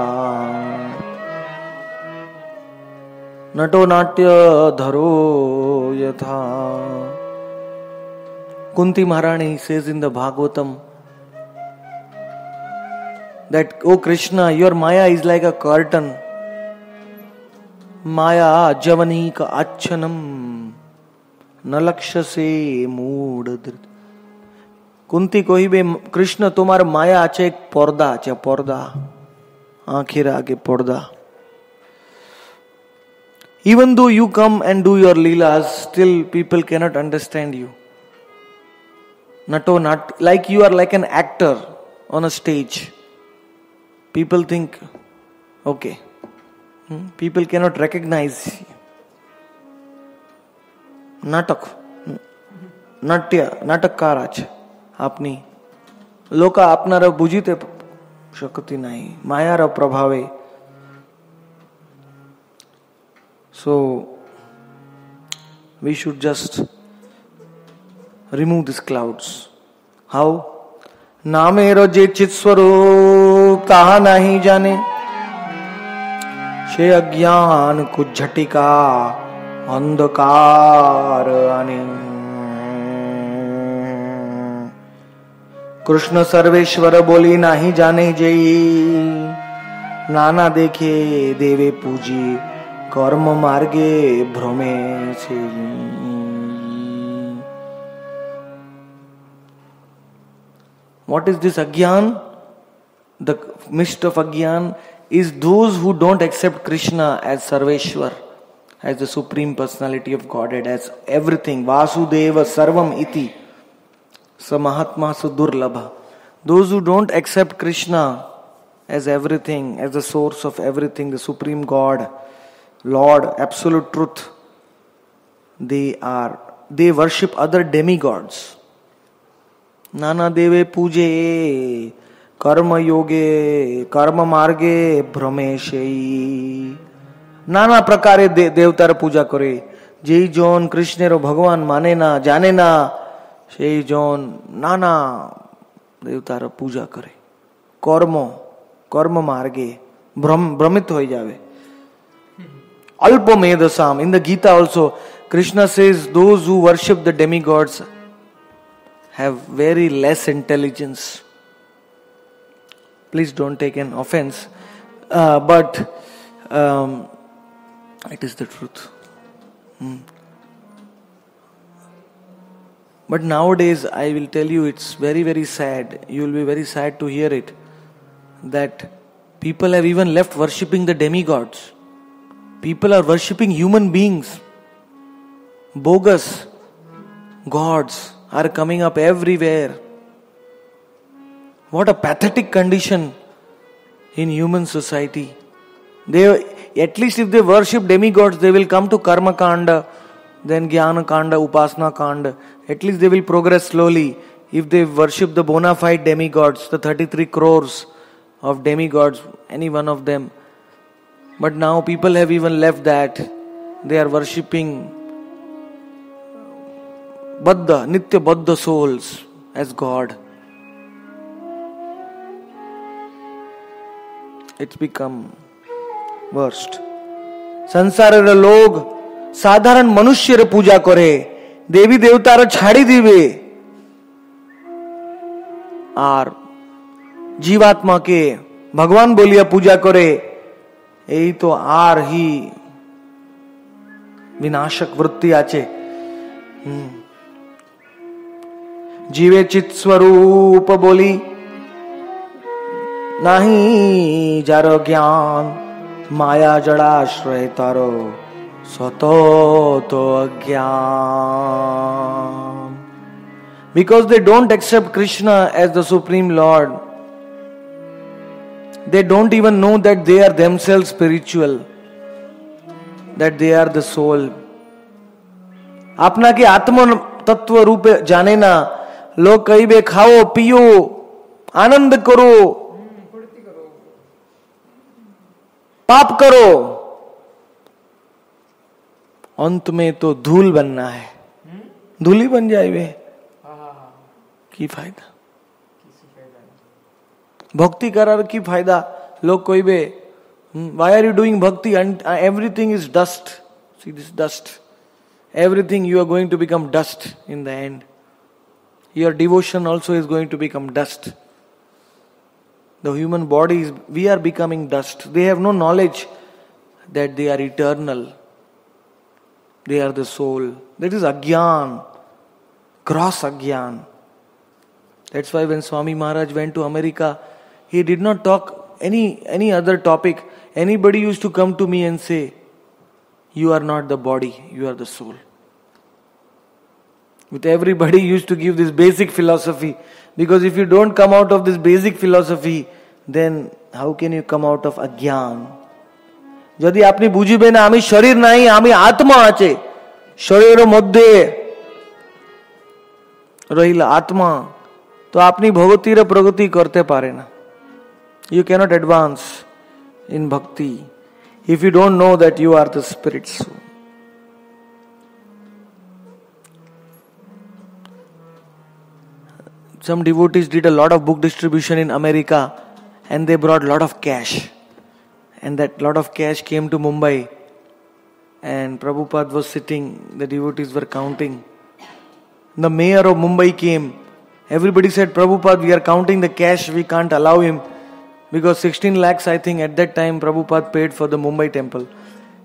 नटो नाट्य धरो यथा. Kunti Maharani says in the Bhagavatam that, O Krishna, your Maya is like a curtain. Maya javani ka achanam न लक्ष्यसे मूढ़ दृशा. कुंती कहिबे कृष्ण तुम्हार माया आछे एक पर्दा आछे पर्दा आँखेर आगे पर्दा. Even though you come and do your leelas, still people cannot understand you. Nato nat, like you are like an actor on a stage. People think, okay, people cannot recognize you. नाटक नाट्य नाटककार आछे आपनी लोक आपनार बुझीते शक्ति नहीं मायार प्रभावे So we should just remove these clouds. How? नामेर जे चित स्वरूप ताहा नहीं जाने, से अज्ञान कुछ झटिका अंधकार आने। कृष्ण सर्वेश्वर बोली नाही जाने जेई, नाना देखे देवे पूजी कर्म मार्गे भ्रमे से। What is this Agyan? The mist of Agyan is those who don't accept Krishna as Sarveshwar, as the Supreme Personality of Godhead, as everything. Vasudeva Sarvam Iti. Sa Mahatma Sudurlabha. Those who don't accept Krishna as everything, as the source of everything, the Supreme God, Lord, Absolute Truth, they worship other demigods. नाना देवे पूजे कर्म योगे कर्म मार्गे भ्रमेशे। नाना प्रकारे देवतार पूजा करे, JEE जन कृष्णेर भगवान माने ना जाने ना, सेई जन नाना देवतार पूजा करे, कर्म मार्गे भ्रमित हो जावे। अल्पमेधसाम, in the Gita also Krishna says those who worship the demigods have very less intelligence. Please don't take an offense, but it is the truth. But nowadays I will tell you, it's very, very sad. You will be very sad to hear it, that people have even left worshipping the demigods. People are worshipping human beings. Bogus gods are coming up everywhere. What a pathetic condition in human society. At least if they worship demigods, they will come to Karma Kanda, then Jnana Kanda, Upasana Kanda. At least they will progress slowly. If they worship the bona fide demigods, the 33 crores of demigods, any one of them. But now people have even left that. They are worshipping Baddha, Nitya Baddha souls as God. It's become worst. संसारेर लोग साधारण मनुष्येर पूजा करे, देवी देवतार छाड़ी दिबे और जीवात्मा के भगवान बोलिया पूजा करे, यही तो आर ही विनाशक वृत्ति आचे। जीवे चित स्वरूप बोली नहीं जारो ज्ञान, माया जड़ाश्रय तारो स्वतो तो अज्ञान। Because they don't accept Krishna as the Supreme Lord, they don't even know that they are themselves spiritual, that they are the soul. अपना के आत्म तत्व रूप जाने ना, लोग कहिबे खाओ पियो आनंद करो पाप करो, अंत में तो धूल बनना है, धूल ही बन जाए की फायदा, भक्ति करार की फायदा। लोग कोई बे why are you doing bhakti and everything is dust. See this dust, everything you are going to become dust in the end. Your devotion also is going to become dust. The human bodies, we are becoming dust. They have no knowledge that they are eternal. They are the soul. That is Agyan, gross Agyan. That's why when Swami Maharaj went to America, he did not talk any other topic. Anybody used to come to me and say, you are not the body, you are the soul. With everybody used to give this basic philosophy. Because if you don't come out of this basic philosophy, then how can you come out of Agyan? যদি আপনি বুঝিবেন আমি শরীর নাই, আমি আত্মা আছে, শরীরের মধ্যে রহিলা আত্মা, তো আপনি ভগতির প্রগতি করতে পারে না। You cannot advance in bhakti. if you don't know that you are the spirit soul. Some devotees did a lot of book distribution in America and they brought a lot of cash. And that lot of cash came to Mumbai. And Prabhupada was sitting, the devotees were counting. The mayor of Mumbai came. Everybody said, Prabhupada, we are counting the cash, we can't allow him. Because 16 lakhs, I think, at that time, Prabhupada paid for the Mumbai temple.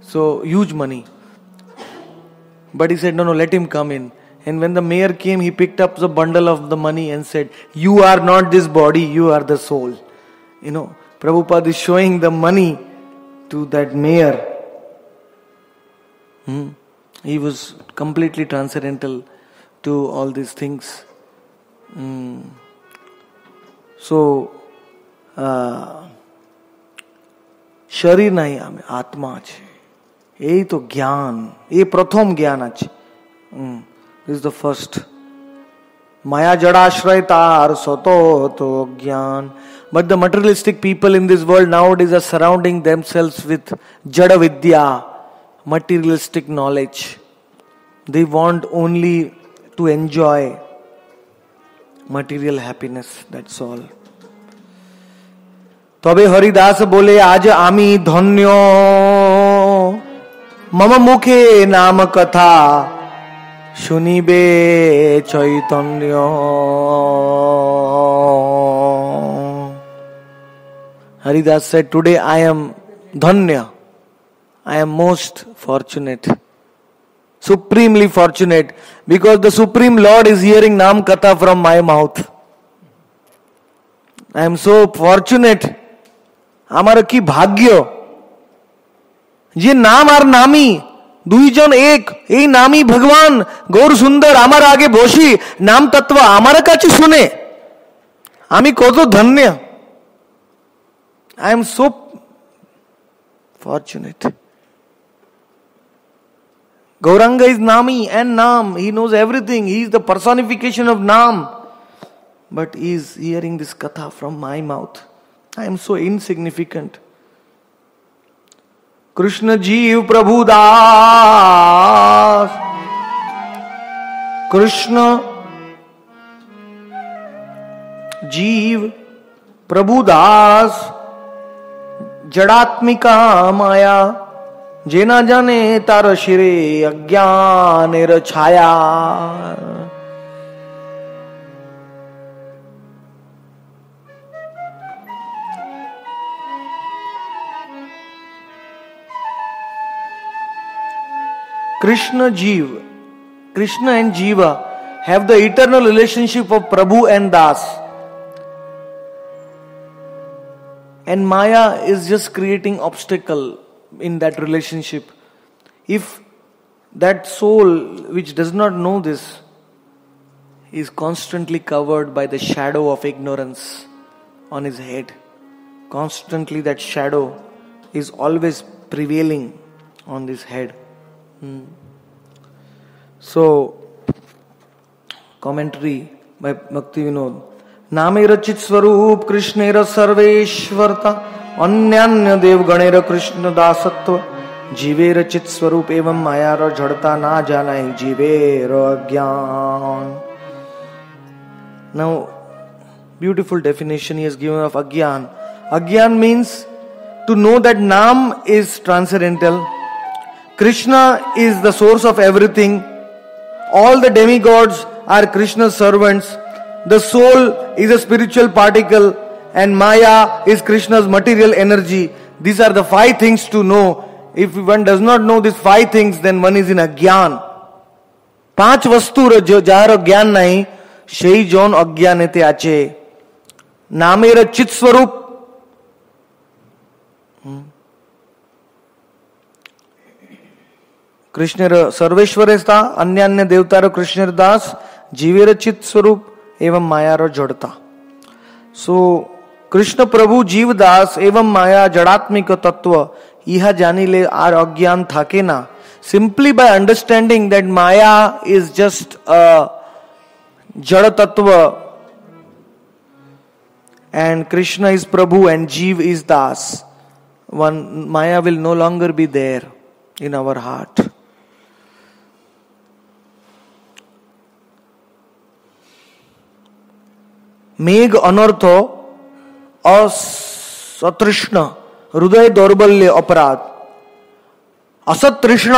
So, huge money. But he said, no, let him come in. And when the mayor came, he picked up the bundle of the money and said, you are not this body, you are the soul. Prabhupada is showing the money to that mayor. He was completely transcendental to all these things. So, शरीर नहीं हमें आत्मा আছে এই তো জ্ঞান এই প্রথম জ্ঞান আছে this is the first माया जड़ाश्रय तार सतो तो ज्ञान but the materialistic people in this world nowadays are surrounding themselves with jada vidya, materialistic knowledge. They want only to enjoy material happiness, that's all. তবে হরিদাস বলে আজ আমি ধন্য মম মুখে নাম কথা শুনিবে Chaitanya Haridas said, today I am dhanya. I am most fortunate. Supremely fortunate. Because the Supreme Lord is hearing Nam Katha from my mouth. I am so fortunate. আমার কি ভাগ্য যে নাম আর নামী দুইজন এক এই নামই ভগবান গৌর সুন্দর আমার আগে বসি নাম তত্ত্ব আমার কাছে শুনে আমি কত ধন্য I am so fortunate. Gauranga is Nami and Nam. He knows everything. He is the personification of Nam. But he is hearing this katha from my mouth. I am so insignificant. Krishna Jeev Prabhu Das. Krishna Jeev Prabhu Das. जड़ात्मिका माया जेना जाने तार शिरे अज्ञानेर छाया Krishna Jeev, Krishna and Jiva have the eternal relationship of Prabhu and Das. And Maya is just creating obstacle in that relationship. If that soul which does not know this is constantly covered by the shadow of ignorance on his head, constantly that shadow is always prevailing on this head. So, commentary by Bhakti Vinod. नामे रचित स्वरूप कृष्णेर सर्वेश्वरता अन्यान्य देव गणेर कृष्ण दासत्व जीवे रचित स्वरूप एवं माया रो जड़ता ना जाना जीवे रो अज्ञान. Now, beautiful definition he has given of Agyan. Agyan means to know that Nam is transcendental. Krishna is the source of everything. All the demigods are Krishna's servants. The soul is a spiritual particle and Maya is Krishna's material energy. These are the 5 things to know. If one does not know these 5 things, then one is in Agyan. 5 वस्तु jar ज्ञान नहीं সেই জন অজ্ঞানেতে আছে. নামের চিৎ স্বরূপ কৃষ্ণের সর্বেশ্বরেতা अन्यान्य देवतार कृष्णेर दास जीवेर चित स्वरूप एवं माया रो जड़ता. सो कृष्ण प्रभु जीव दास एवं माया जड़ात्मिक तत्व यह जानिले आर अज्ञान थाके ना. Simply by understanding that Maya is just a Jada Tattva and Krishna is Prabhu and Jeev is Das. Maya will no longer be there in our heart. मेघ अनर्थो असतृष्ण हृदय दौर्बल्य अपराध. असतृष्ण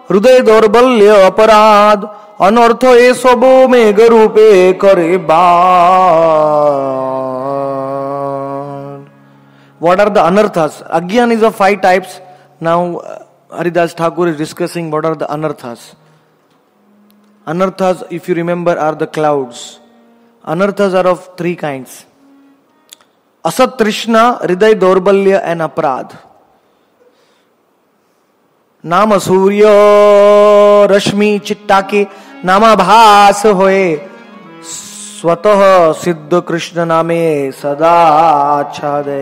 हृदय दौर्बल्य अपराध अनर्थ ए सबो मेघ रूपे करे बाद. What are the anarthas? Agyan is of 5 types. Now Haridas Thakur is discussing what are the anarthas. Anarthas, if you remember, are the clouds. Anarthas are of 3 kinds. Asat Trishna, Hriday Dorbalya and Aparad. Nama Surya Rashmi Chittake Nama Bhas Hoye Swatah Siddha Krishna Name Sada Chade.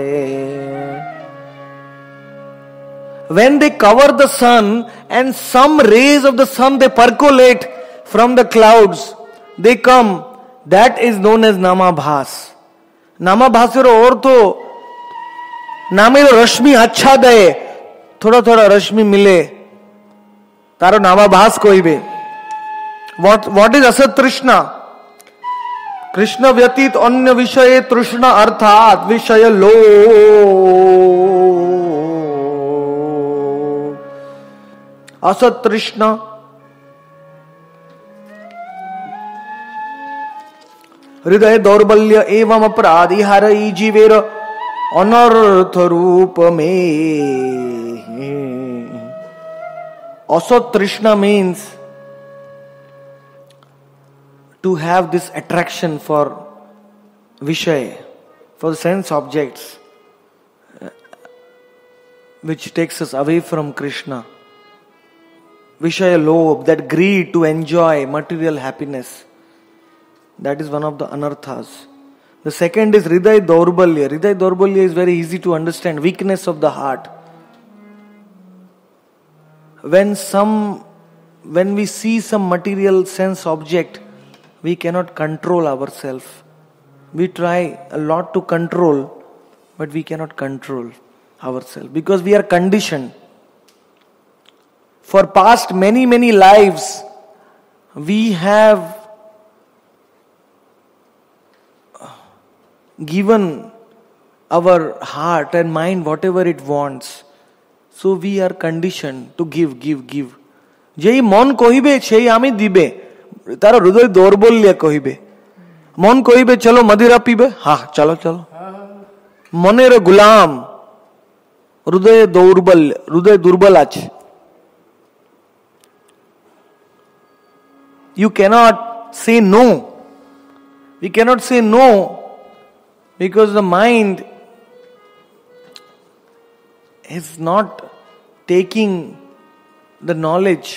When they cover the sun and some rays of the sun they percolate from the clouds, they come. That is known as Namabhas. Namabhasir ortho Namiro Rashmi Achhadaye. Thoda thoda Rashmi mile. Taro Namabhas koibe. What is Asat Trishna? Krishna Vyatit Anya Vishaye Trishna Arthat Vishaya Lo. Asat Trishna. हृदय दौर्बल्य एवं अपराधी हरई जीवेर अनर्थ रूप में. असत Trishna means to have this attraction for Vishay, for the sense objects, which takes us away from Krishna. Vishaya lobh, that greed to enjoy material happiness. That is one of the anarthas. The second is Hriday Daurbalya. Hriday Daurbalya is very easy to understand. Weakness of the heart. When we see some material sense object, we cannot control ourselves. We try a lot to control, but we cannot control ourselves because we are conditioned. For past many lives, we have given our heart and mind whatever it wants. So we are conditioned to give. যেই মন কহিবে সেই আমি দিবে. তার হৃদয় দৌর্বল্য কহিবে. মন কহিবে চলো মদিরা পিবে, হ্যাঁ চলো চলো. মনের গুলাম, হৃদয় দুর্বল আছে. You cannot say no. We cannot say no because the mind is not taking the knowledge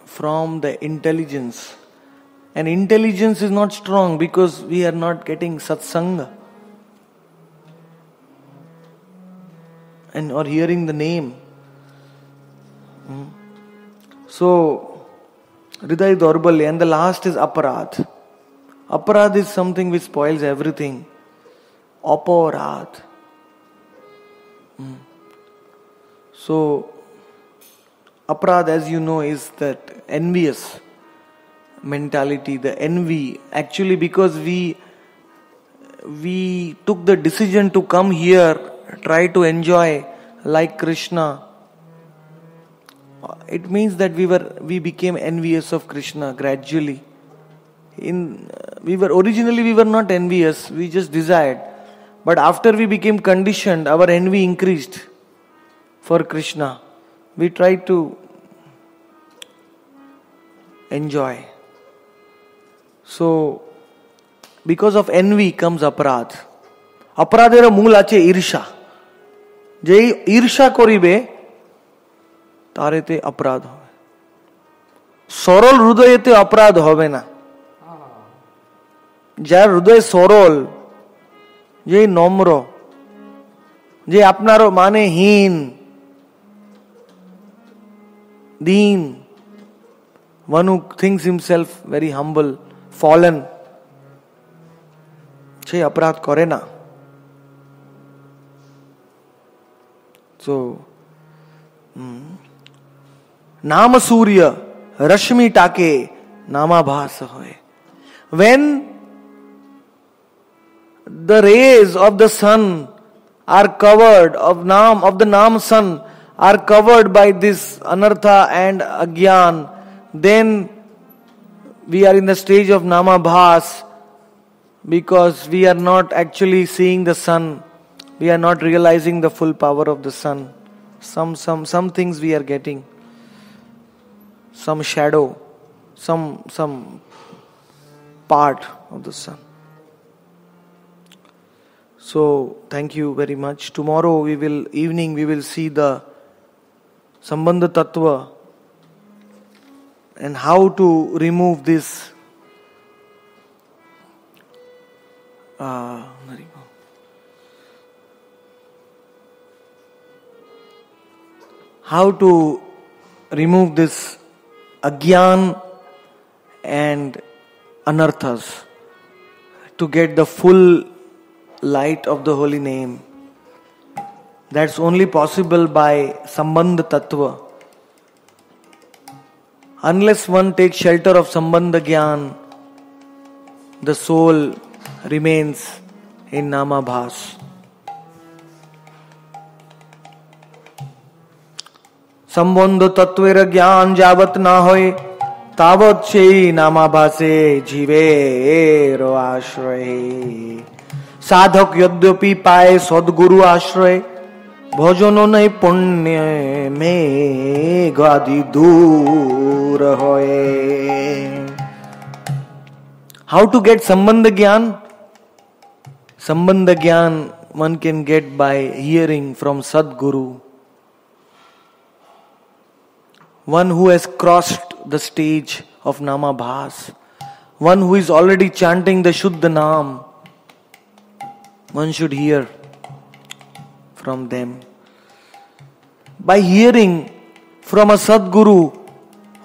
from the intelligence. And intelligence is not strong because we are not getting satsanga and or hearing the name. So Hriday Daurbalya, and the last is Aparad. Aparad is something which spoils everything. Aparad. So Aparad, as you know, is that envious mentality, the envy. Actually, because we took the decision to come here, try to enjoy like Krishna. It means that we became envious of Krishna gradually. We were not envious, we just desired. But after we became conditioned, our envy increased for Krishna. We tried to enjoy. So, because of envy comes aparad. Aparadera mool ache irsha. Jei irsha koribe, তারেতে অপরাধ হবে. সরল হৃদয়েতে অপরাধ হবে না. যার হৃদয় সরল, যে নম্র, যে আপনারও মানে হীন, দীন, one who thinks himself very humble, fallen, সে অপরাধ করে না. So So, Nama Surya, Rashmi Take, Nama Bhas hoy. When the rays of the sun are covered, of the Nam sun are covered by this anartha and agyan, then we are in the stage of Nama Bhas, because we are not actually seeing the sun. We are not realizing the full power of the sun. Some things we are getting. Some shadow, some part of the sun. So, thank you very much. Tomorrow evening we will see the Sambandha Tattva and how to remove this agyan and anarthas to get the full light of the holy name. That's only possible by Sambandha Tattva. Unless one takes shelter of Sambandha Gyan, the soul remains in Nama Bhas. Sambandha Tattvera Gyan javat na hoy, tavat shei Nama Bhase jive ro ashray. साधक यद्यपि पाए सद्गुरु आश्रय, भजनो नहीं पुण्य में गादि दूर होए. How to get Sambandha Gyan? Sambandha Gyan one can get by hearing from Sadguru. One who has crossed the stage of Nama Bhas. One who is already chanting the Shuddha Naam. One should hear from them. By hearing from a Sadguru,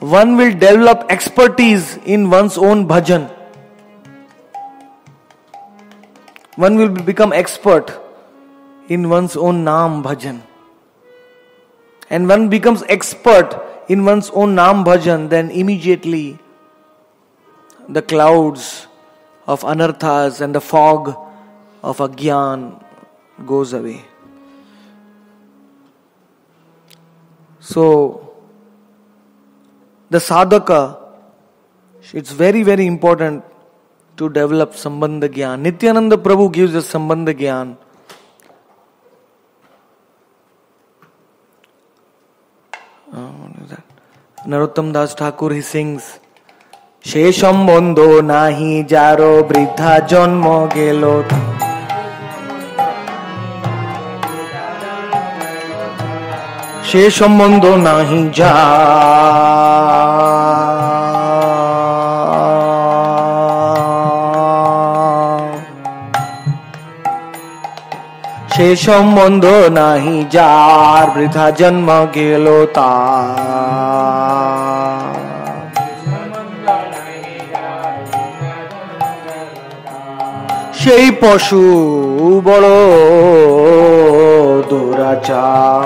one will develop expertise in one's own bhajan. One will become expert in one's own Naam bhajan. And one becomes expert in one's own Naam bhajan, then immediately the clouds of anarthas and the fog of agyan goes away. So, the sadhaka, it's very, very important to develop Sambandha Gyan. Nityananda Prabhu gives us Sambandha Gyan. Narottam Das Thakur, he sings, She Sambandho nahi jaro bridha janmo gelo. She Sambandho nahi She Sambandho nahi jar bridha janma gelo tar. Shei Pashu bolo durachar.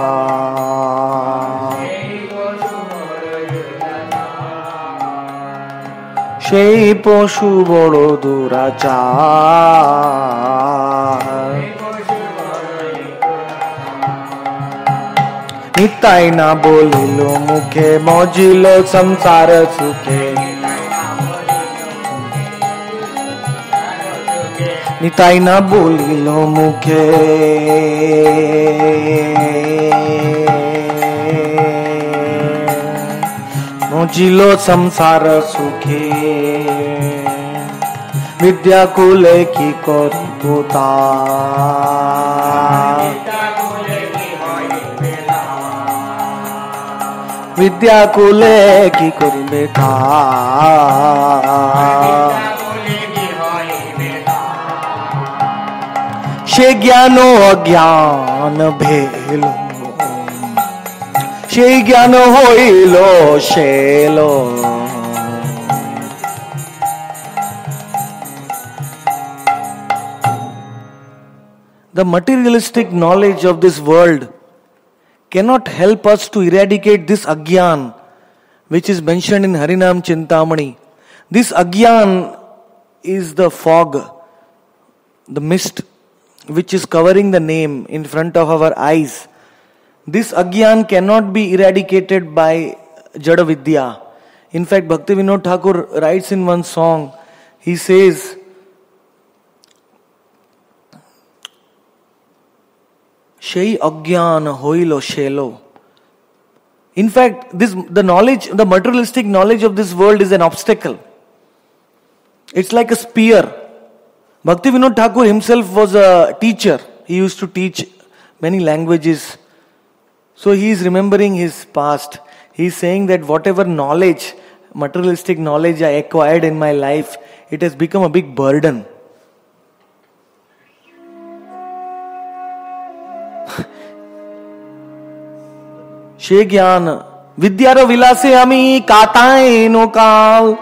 Shei Pashu bolo durachar. Nitai na bolilo mukhe mojilo samsara sukhe. Nitai na bolilo mukhe mojilo samsara sukhe. Vidya kule ki koribu tar. Vidya kule ki koribe tar. She gyano agyan bhelo. She gyano hoilo shelo. The materialistic knowledge of this world cannot help us to eradicate this agyan, which is mentioned in Harinam Chintamani. This agyan is the fog, the mist, which is covering the name in front of our eyes. This agyan cannot be eradicated by Jada Vidya. In fact, Bhaktivinoda Thakur writes in one song, he says, Shei agyan hoilo shelo. In fact, the materialistic knowledge of this world is an obstacle. It's like a spear. Bhaktivinoda Thakur himself was a teacher. He used to teach many languages. So he is remembering his past. He is saying that whatever knowledge, materialistic knowledge I acquired in my life, it has become a big burden. She Gyan Vidyara Vilase Ami Katae no Kal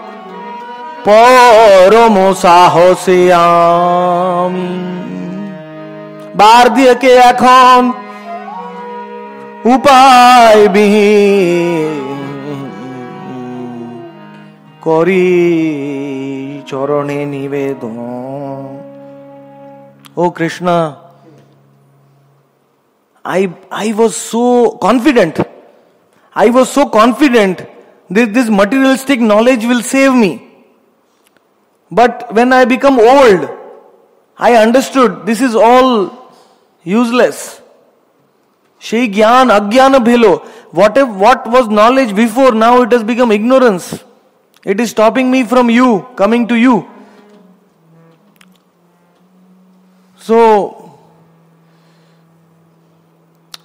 Poromo Sahose Ami Bardya ke Akhon Upay Bihi Kori Chorone Nivedon. Oh Krishna, I was so confident. I was so confident that this materialistic knowledge will save me. But when I become old, I understood this is all useless. Shei Gyan Agyana Bhilo. What was knowledge before, now it has become ignorance. It is stopping me from you, coming to you. So,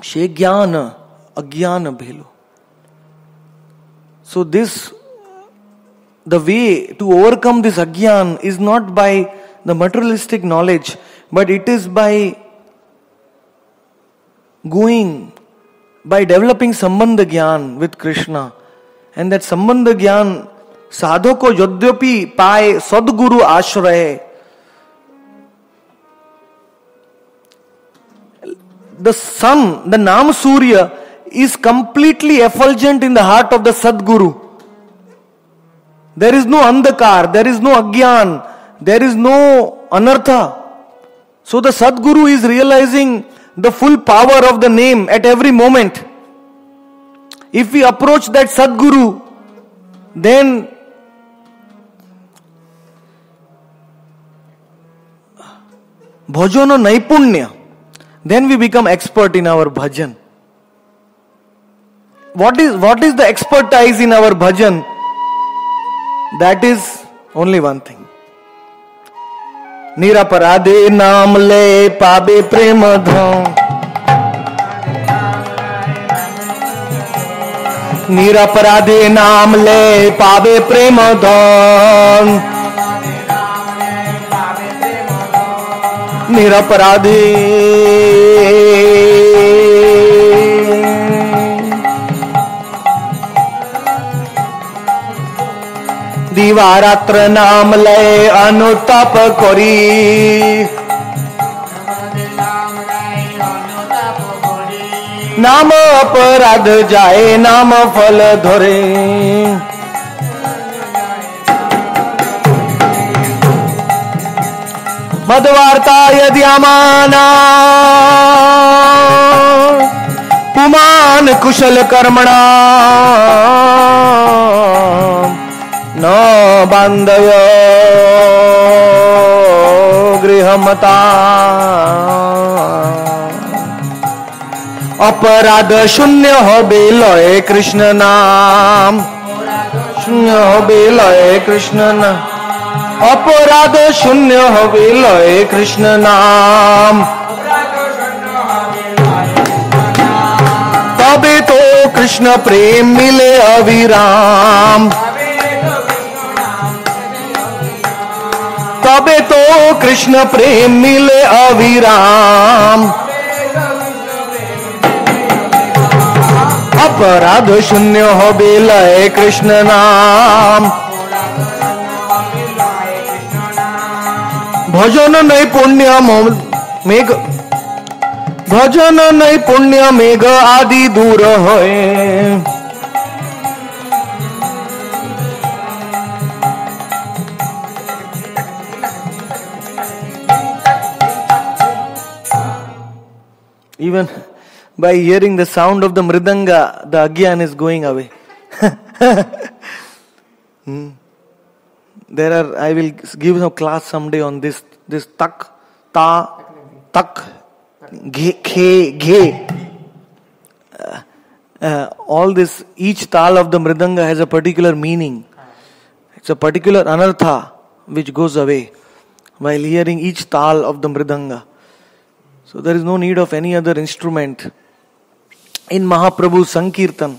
Shei Gyan Agyana Bhilo. So the way to overcome this agyan is not by the materialistic knowledge, but it is by developing Sambandha Gyan with Krishna. And that Sambandha Gyan, sadhako yadyapi paye sadguru ashraye. The sun, the Nam Surya, is completely effulgent in the heart of the Sadguru. There is no andhakar, there is no agyan, there is no anartha. So the Sadguru is realizing the full power of the name at every moment. If we approach that Sadguru, then bhajana naipunya, then we become expert in our bhajan. What is the expertise in our bhajan? That is only one thing. Niraparade naam le pabe prema dham. Niraparade naam le pabe prema dham. Niraparade दिवारात्र नाम लय अनुताप करी नाम अपराध जाए नाम फल धरे मदवार्ता यद्यामाना पुमान कुशल कर्मणा न बांधय गृहमता अपराध शून्य होबे लय कृष्ण नाम शून्य होबे लय कृष्ण नाम अपराध शून्य होबे लय कृष्ण नाम तबे तो कृष्ण प्रेम मिले अविराम तबे तो कृष्ण प्रेम मिले अविराम अपराध शून्य होबे लय कृष्ण नाम भजन नैपुण्य मेघ भजन नहीं पुण्य मेघ आदि दूर होए। Even by hearing the sound of the mridanga, the agyan is going away. There are, I will give a class someday on this tak, ta, tak, ge, khe, ge. All this, each tal of the mridanga has a particular meaning. It's a particular anartha which goes away while hearing each tal of the mridanga. So there is no need of any other instrument. In Mahaprabhu's Sankirtan,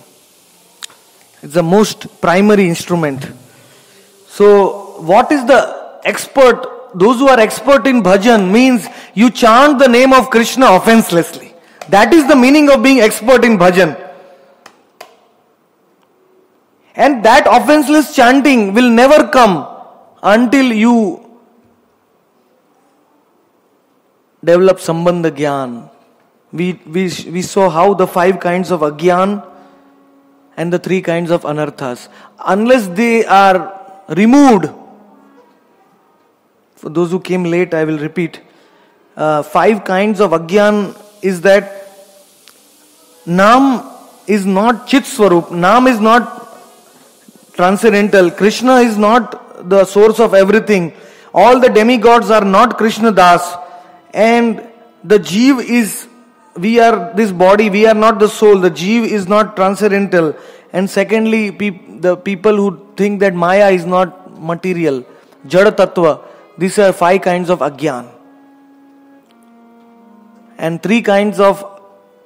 it's the most primary instrument. So what is the expert? Those who are expert in bhajan means you chant the name of Krishna offenselessly. That is the meaning of being expert in bhajan. And that offenseless chanting will never come until you develop sambandha gyan. We saw how the 5 kinds of agyan and the 3 kinds of anarthas. Unless they are removed, for those who came late, I will repeat. 5 kinds of agyan is that Nam is not Chit Swarup. Nam is not transcendental. Krishna is not the source of everything. All the demigods are not Krishna Das. And the Jeev is, we are this body, we are not the soul. The Jeev is not transcendental. And secondly, the people who think that Maya is not material, Jada Tattva, these are 5 kinds of Agyan. And 3 kinds of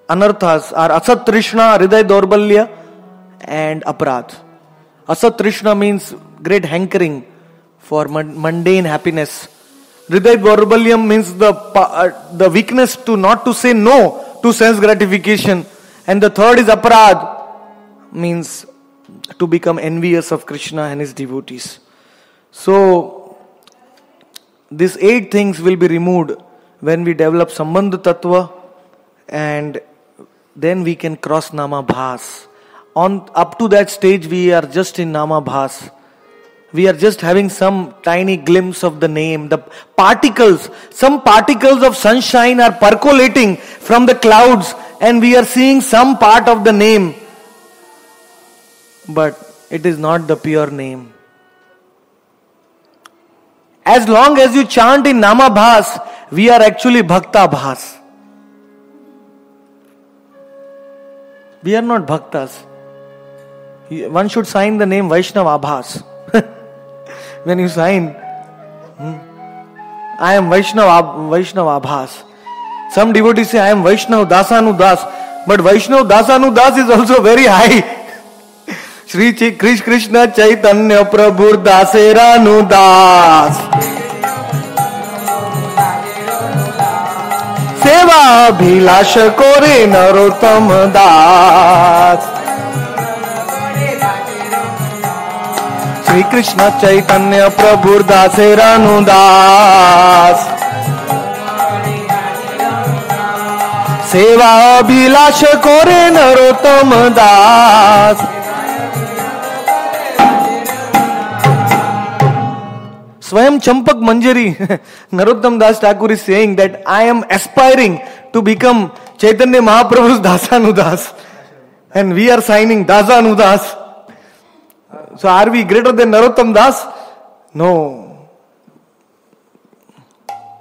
Anarthas are Asat Trishna, Hriday Dorbalya and Aparadh. Asat Trishna means great hankering for mundane happiness. Hriday Dorbalyam means the weakness to not to say no to sense gratification. And the third is Aparadh, means to become envious of Krishna and his devotees. So, these 8 things will be removed when we develop Sambandha Tattva, and then we can cross Nama Bhas. Up to that stage, we are just in Nama Bhas. We are just having some tiny glimpse of the name. The particles, some particles of sunshine are percolating from the clouds, and we are seeing some part of the name. But it is not the pure name. As long as you chant in Nama Bhas, we are actually Bhakta Bhas. We are not Bhaktas. One should sign the name Vaishnava Abhas. When you sign, I am Vaishnava Abhas. Some devotees say I am Vaishnav Dasanu Das. But Vaishnav Dasanu Das is also very high. Shri Krishna Chaitanya Prabhu Daseranu Das. Seva Bhilasha Kore Narottam Das. Shri Krishna Chaitanya Prabhu Daseranu Das. Seva Bhilasha Kore Narottam Das. Swayam Champak Manjari, Narottam Das Thakur is saying that I am aspiring to become Chaitanya Mahaprabhu's Dasanudas. And we are signing Dasanudas. So are we greater than Narottam Das? No.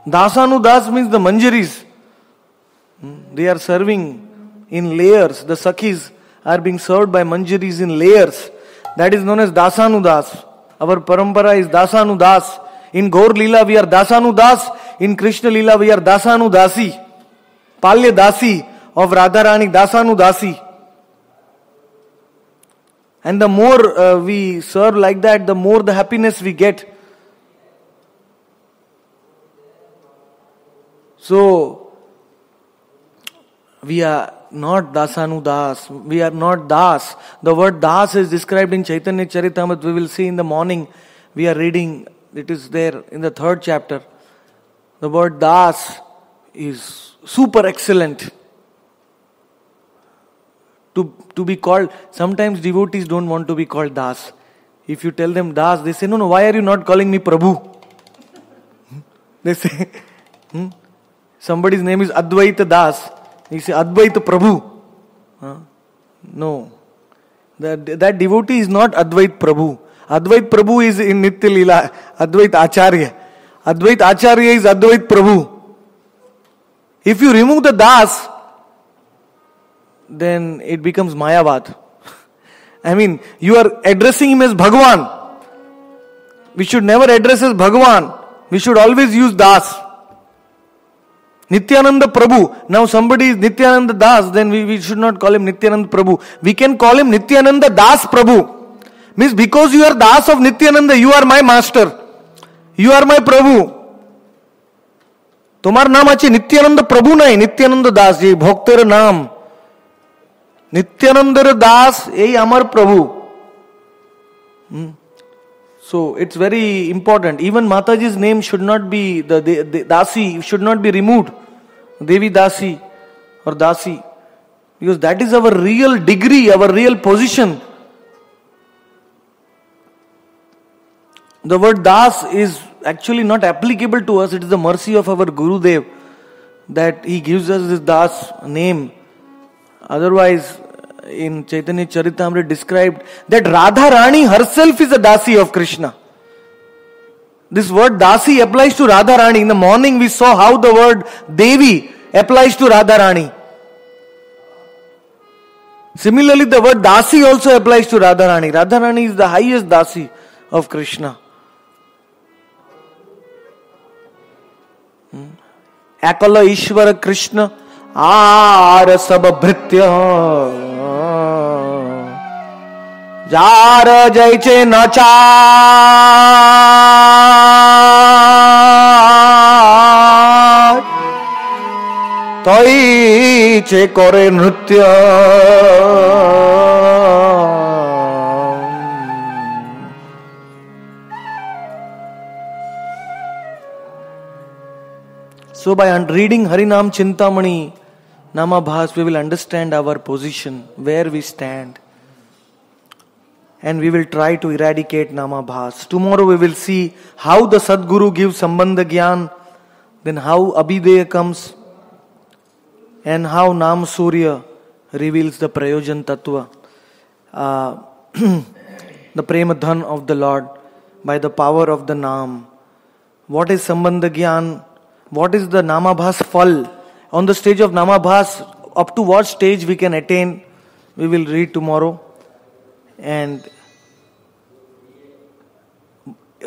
Dasanudas means the Manjaris. They are serving in layers. The Sakhis are being served by Manjaris in layers. That is known as Dasanudas. Our parampara is Dasanudas. In Gaur Leela we are Dasanudas. In Krishna Leela we are Dasanudasi. Palya Dasi of Radharani, Dasanudasi. And the more we serve like that, the more the happiness we get. So, we are not Dasanudas. We are not Das. The word Das is described in Chaitanya Charitamrita. We will see in the morning. We are reading. It is there in the 3rd chapter. The word Das is super excellent. To be called, sometimes devotees don't want to be called Das. If you tell them Das, they say, no, why are you not calling me Prabhu? They say, somebody's name is Advaita Das. He say, Advaita Prabhu. No. That devotee is not Advait Prabhu. Advait Prabhu is in Nitya Leela. Advait Acharya. Advait Acharya is Advait Prabhu. If you remove the Das, then it becomes Mayavad. I mean, you are addressing him as Bhagavan. We should never address as Bhagavan. We should always use Das. Nityananda Prabhu. Now somebody is Nityananda Das, then we should not call him Nityananda Prabhu. We can call him Nityananda Das Prabhu. Means because you are Das of Nityananda, you are my master. You are my Prabhu. তোমার নাম আছে নিত্যানন্দ প্রভু নাই, নিত্যানন্দ দাস, যে ভক্তের নাম নিত্যানন্দের দাস, এই আমার প্রভু. So it's very important. Even Mataji's name should not be, the Dasi should not be removed. Devi Dasi or Dasi. Because that is our real degree, our real position. The word Das is actually not applicable to us. It is the mercy of our Gurudev that he gives us this Das name. Otherwise, in Chaitanya Charitamrita described that Radha Rani herself is a Dasi of Krishna. This word Dasi applies to Radha Rani. In the morning we saw how the word Devi applies to Radha Rani. Similarly, the word Dasi also applies to Radha Rani. Radha Rani is the highest Dasi of Krishna. Akala Ishvara Krishna Ara Sab Bhritya Jara Jaiche Nacha Toiche Kore Nritya. So by reading Harinam Chintamani, Namabhas, we will understand our position, where we stand. And we will try to eradicate Namabhas. Tomorrow we will see how the Sadguru gives Sambandha Gyan, then how Abhideya comes, and how Nam Surya reveals the Prayojan Tattva, the Premadhan of the Lord, by the power of the Nam. What is Sambandha Gyan? What is the Namabhas Phal? On the stage of Namabhas, up to what stage we can attain, we will read tomorrow. And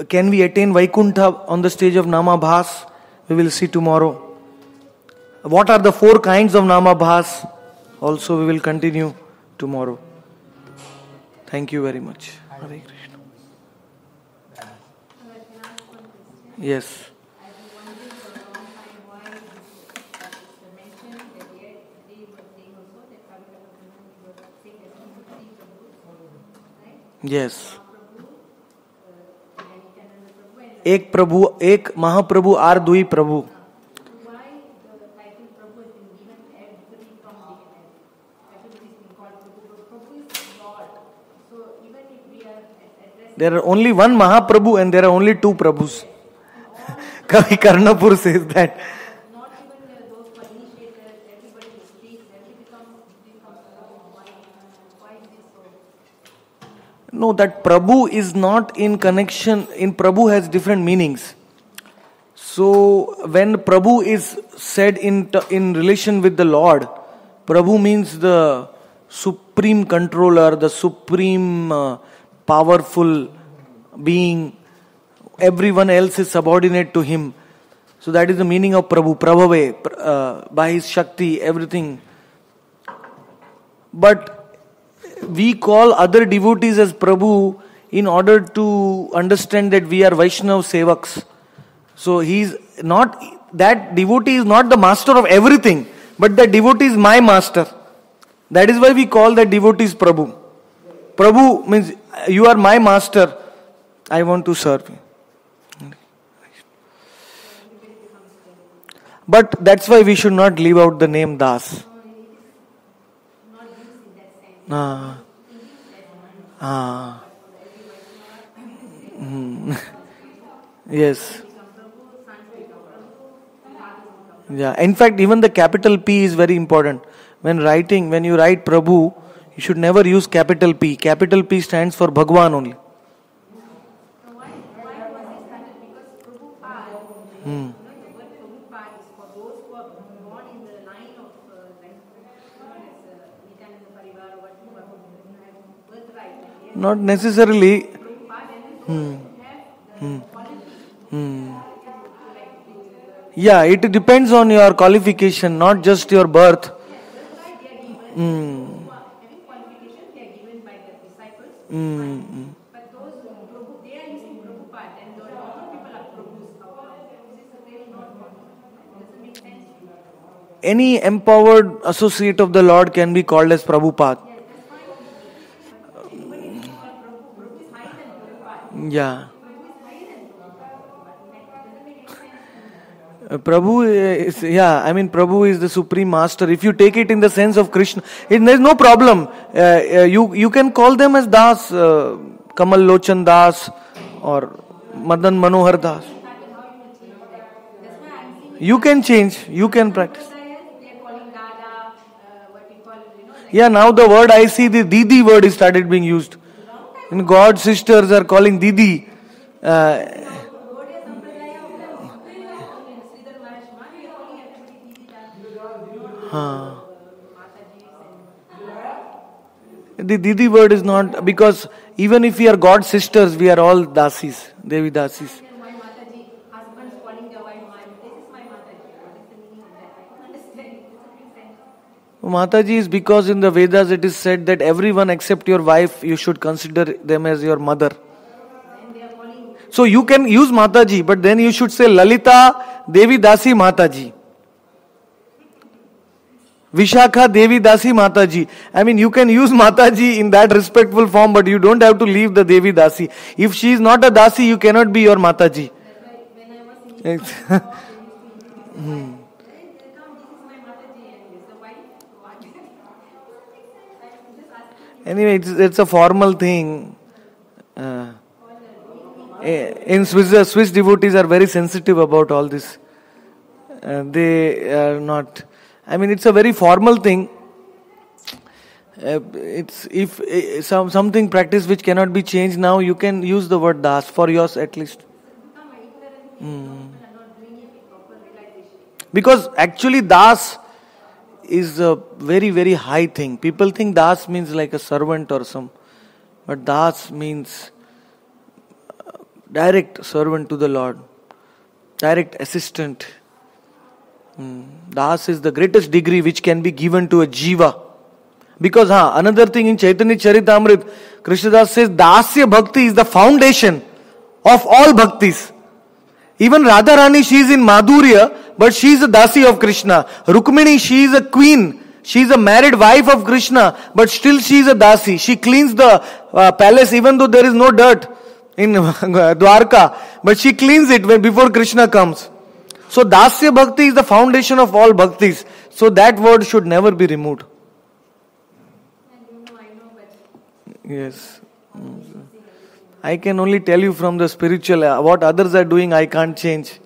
can we attain Vaikuntha on the stage of Namabhas? We will see tomorrow. What are the 4 kinds of Namabhas? Also we will continue tomorrow. Thank you very much. Hare Krishna. Yes. Yes. एक प्रभु, एक महाप्रभु are दुई प्रभु. There are only one Mahaprabhu and there are only 2 Prabhus. Kavi Karnapur says that. No, that Prabhu is not in connection. In Prabhu has different meanings. So when Prabhu is said in relation with the Lord, Prabhu means the supreme controller, the supreme powerful being. Everyone else is subordinate to him. So that is the meaning of Prabhu. Prabhave, by his Shakti, everything. But we call other devotees as Prabhu in order to understand that we are Vaishnav Sevaks. So he's not, that devotee is not the master of everything, but that devotee is my master. That is why we call that devotees Prabhu. Prabhu means you are my master, I want to serve you. But that's why we should not leave out the name Das. Ah. Ah. Yes. Yeah. In fact, even the capital P is very important. When you write Prabhu, you should never use capital P. Capital P stands for Bhagwan only. Not necessarily. Yeah, it depends on your qualification, not just your birth. Any empowered associate of the Lord can be called as Prabhupada. Yeah. Prabhu is the supreme master. If you take it in the sense of Krishna, there's no problem. You can call them as Das, Kamal Lochan Das, or Madan Manohar Das. You can change. You can practice. Yeah, now the word I see, the Didi word is started being used. And God's sisters are calling Didi. The Didi word is not, because even if we are God's sisters, we are all Dasis, Devi Dasis. Mataji is because in the Vedas it is said that everyone except your wife, you should consider them as your mother. So you can use Mataji, but then you should say Lalita Devi Dasi Mataji. Vishakha Devi Dasi Mataji. I mean, you can use Mataji in that respectful form, but you don't have to leave the Devi Dasi. If she is not a Dasi, you cannot be your Mataji. Anyway, it's a formal thing. In Swiss devotees are very sensitive about all this. They are not. I mean, it's a very formal thing. It's if something practice which cannot be changed now, you can use the word Das for yours at least. Because actually Das is a very, very high thing. People think Das means like a servant or some. But Das means direct servant to the Lord. Direct assistant. Das is the greatest degree which can be given to a jiva. Because another thing in Chaitanya Charitamrita, Krishnadas says Dasya Bhakti is the foundation of all bhaktis. Even Radharani, she is in Madhurya, but she is a Dasi of Krishna. Rukmini, she is a queen. She is a married wife of Krishna, but still she is a Dasi. She cleans the palace even though there is no dirt in Dwarka. But she cleans it before Krishna comes. So Dasya Bhakti is the foundation of all bhaktis. So that word should never be removed. Yes. I can only tell you from the spiritual. What others are doing, I can't change.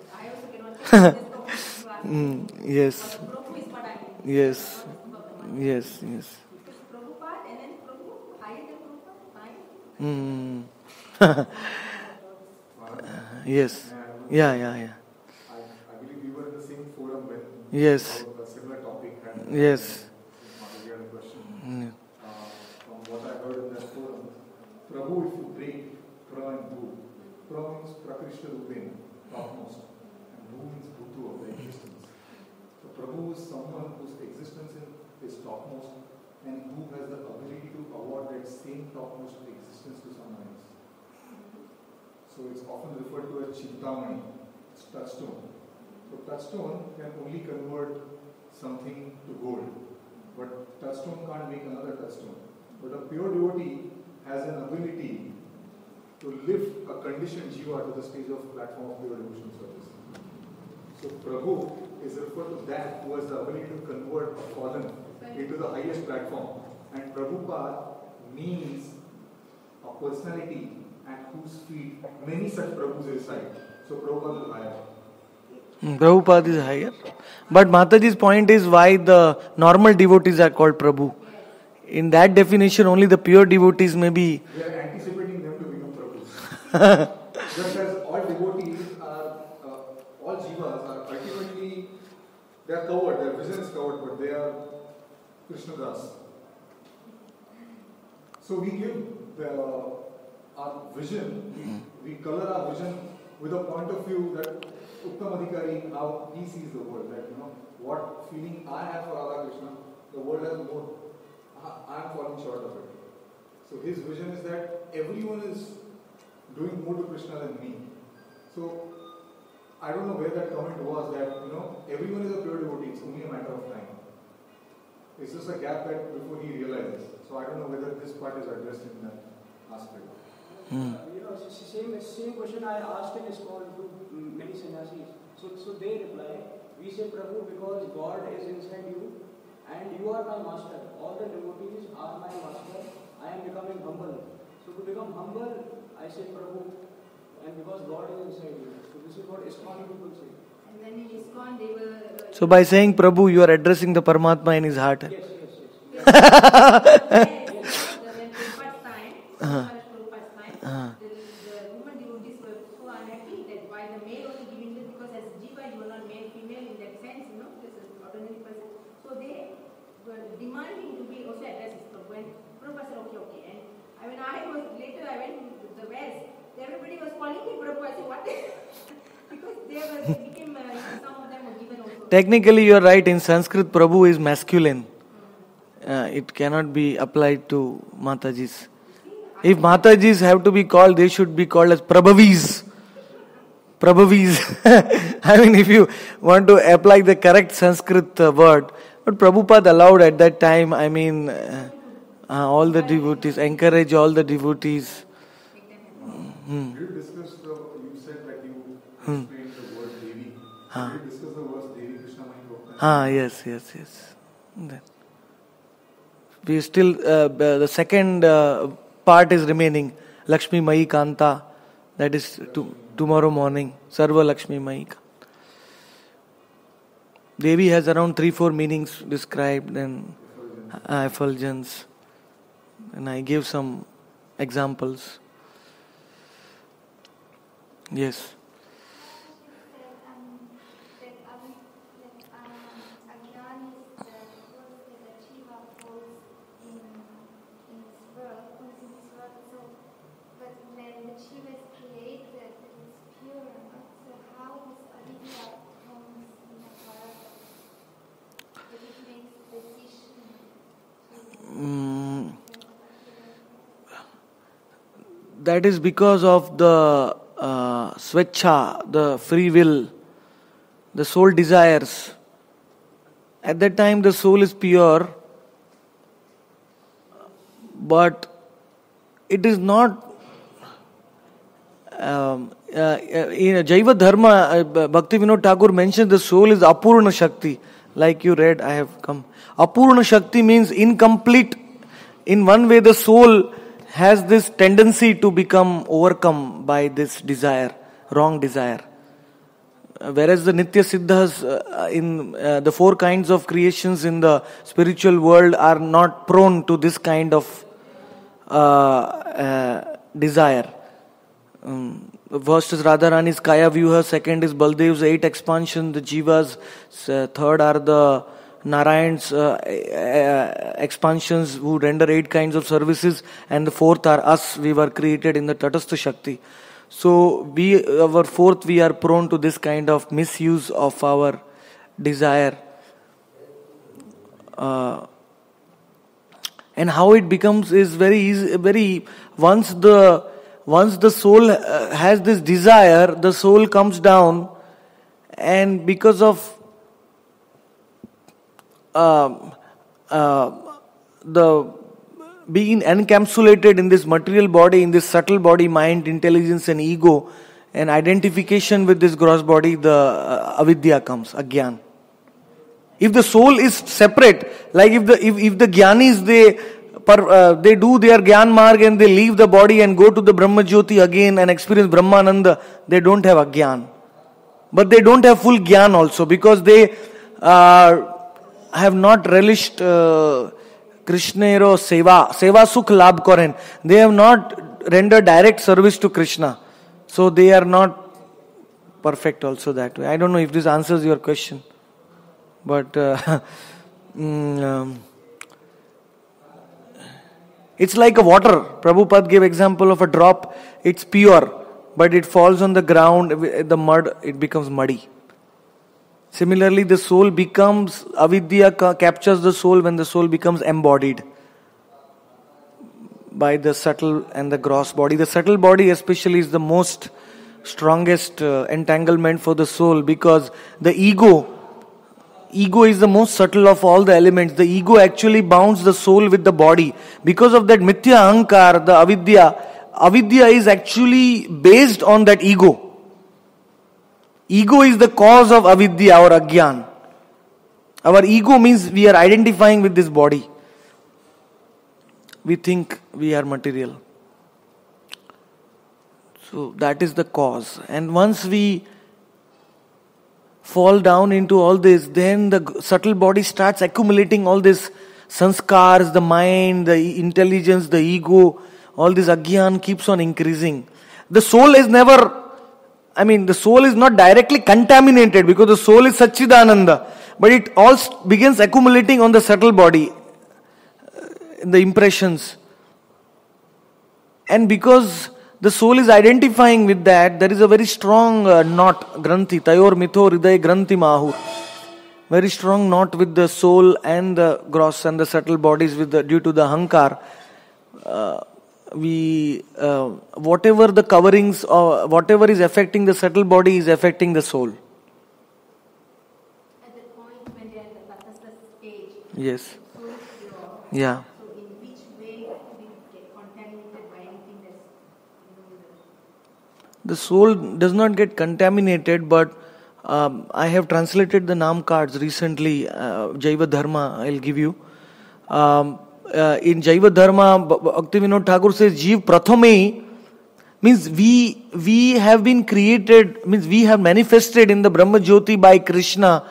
Yes. Yes. Yes. Yes. Yes. Yeah. I believe we were in the same forum when Yes. about a similar topic. Yes. We had a question. From what I heard in that forum, Prabhu, if you break Pra and Bhu, Pra means Prakrishta Rupena, topmost, and Bhu means Bhutu of the existence. So Prabhu is someone whose existence is topmost, and who has the ability to award that same topmost existence to someone else. So it's often referred to as Chintamani, it's touchstone. So touchstone can only convert something to gold, but touchstone can't make another touchstone. But a pure devotee has an ability to lift a conditioned jiva to the stage of platform of pure devotion service. So So Prabhu is referred to that who has the ability to convert a fallen into the highest platform. And Prabhupada means a personality at whose feet many such Prabhus reside. So Prabhupada is higher. Prabhupada is higher. But Mataji's point is why the normal devotees are called Prabhu. In that definition, only the pure devotees may be. We are anticipating them to become Prabhus. Just as all devotees are, all jivas are ultimately, they are covered, their vision is covered, but they are Krishna Das. So we give our vision, we color our vision with a point of view that Uttam Adhikari, how he sees the world, that what feeling I have for Radha Krishna, the world has more. I am falling short of it. So his vision is that everyone is doing more to Krishna than me. So I don't know where that comment was that everyone is a pure devotee. It's only a matter of time. It's just a gap that before he realizes. So I don't know whether this part is addressed in that aspect. Same question I asked in a small group, many sannyasis. So they reply, we say Prabhu because God is inside you and you are my master. All the devotees are my master. I am becoming humble. So to become humble, I say Prabhu, and because God is inside you. So this is what ISKCON people say. And then in ISKCON they were... So by saying Prabhu, you are addressing the Paramatma in his heart. Yes. When Prabhupada's time, the women devotees were so unhappy that why the male was giving this, because as Jiva you are not male, female in that sense, this is an ordinary person. So they were demanding to be also addressed as Prabhu. And Prabhupada said, okay. And when I went to the West, everybody was calling me Prabhu. I said, what? Because they became, some of them were given also. Technically, you are right. In Sanskrit, Prabhu is masculine. It cannot be applied to Matajis. If Matajis have to be called, they should be called as Prabhavis. I mean, if you want to apply the correct Sanskrit word. But Prabhupada allowed at that time, all the devotees, encourage all the devotees. You discussed, you said that you explained the word Devi. You discussed the words Devi Krishna Mahi Yes. We still, the second part is remaining. Lakshmi Mahi Kanta. That is tomorrow morning. Sarva Lakshmi Mahi Kanta. Devi has around 3-4 meanings described and effulgence. And I give some examples. Yes. That is because of the swecha, the free will, the soul desires. At that time the soul is pure, but it is not in Jaiva Dharma, Bhakti Vinod Thakur mentioned the soul is Apurna Shakti. Like you read, I have come. Apurna Shakti means incomplete. In one way the soul has this tendency to become overcome by this desire, wrong desire. Whereas the Nitya Siddhas in the 4 kinds of creations in the spiritual world are not prone to this kind of desire. First is Radharani's Kaya Vyuha, second is Baldev's 8 expansion, the Jivas, third are the Narayan's expansions who render 8 kinds of services, and the fourth are us, we were created in the Tatastha Shakti. So our fourth, we are prone to this kind of misuse of our desire. And how it becomes is very easy, once the soul has this desire, the soul comes down, and because of the being encapsulated in this material body, in this subtle body, mind, intelligence and ego, and identification with this gross body, the avidya comes, agyan. If the soul is separate, like if the jnanis, they do their Gyan Marg and they leave the body and go to the Brahma Jyoti again and experience Brahmananda, they don't have Agyan. But they don't have full Gyan also, because they have not relished Krishnero Seva Sukh Labh Koren. They have not rendered direct service to Krishna. So they are not perfect also that way. I don't know if this answers your question. But it's like a water. Prabhupada gave example of a drop. It's pure, but it falls on the ground, the mud, it becomes muddy. Similarly, the soul becomes, avidya captures the soul when the soul becomes embodied by the subtle and the gross body. The subtle body especially is the most strongest entanglement for the soul, because the ego is the most subtle of all the elements. The ego actually bounds the soul with the body. Because of that mithya ahankar, the avidya is actually based on that ego. Ego is the cause of avidya or agyan. Our ego means we are identifying with this body. We think we are material. So that is the cause. And once we fall down into all this, then the subtle body starts accumulating all this sanskars, the mind, the intelligence, the ego, all this agyan keeps on increasing. The soul is the soul is not directly contaminated, because the soul is Satchidananda, but it all begins accumulating on the subtle body, the impressions. And because the soul is identifying with that, there is a very strong knot, granthi, tayor mitho hriday granthi mahur. Very strong knot with the soul and the gross and the subtle bodies due to the hankar. Whatever the coverings or whatever is affecting the subtle body is affecting the soul. At the point when they are at the Tatastha stage, Yes. so is pure. Yeah. So in which way we get contaminated by anything that's The soul does not get contaminated, but I have translated the Naam cards recently. Jaiva Dharma, I'll give you. In Jaiva Dharma, Bhaktivinoda Thakur says, Jeev Prathame means we have been created, means we have manifested in the Brahma Jyoti by Krishna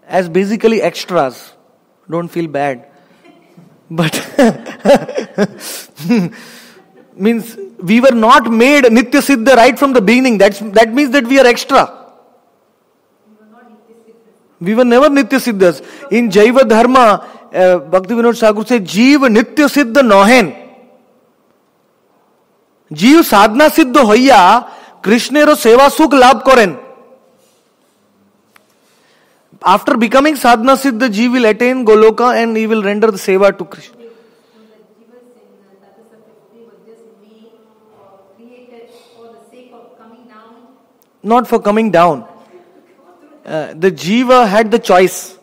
as basically extras. Don't feel bad. But means we were not made Nitya Siddha right from the beginning. That means that we are extra. We were never Nitya Siddhas. In Jaiva Dharma, Bhaktivinoda Thakur says, Jeev Nitya Siddha nohen. Jeev sadhana siddha hoya, Krishnero seva sukh labh koren. After becoming sadhana siddha, Jeev will attain Goloka and he will render the seva to Krishna. Not for coming down. The Jiva had the choice.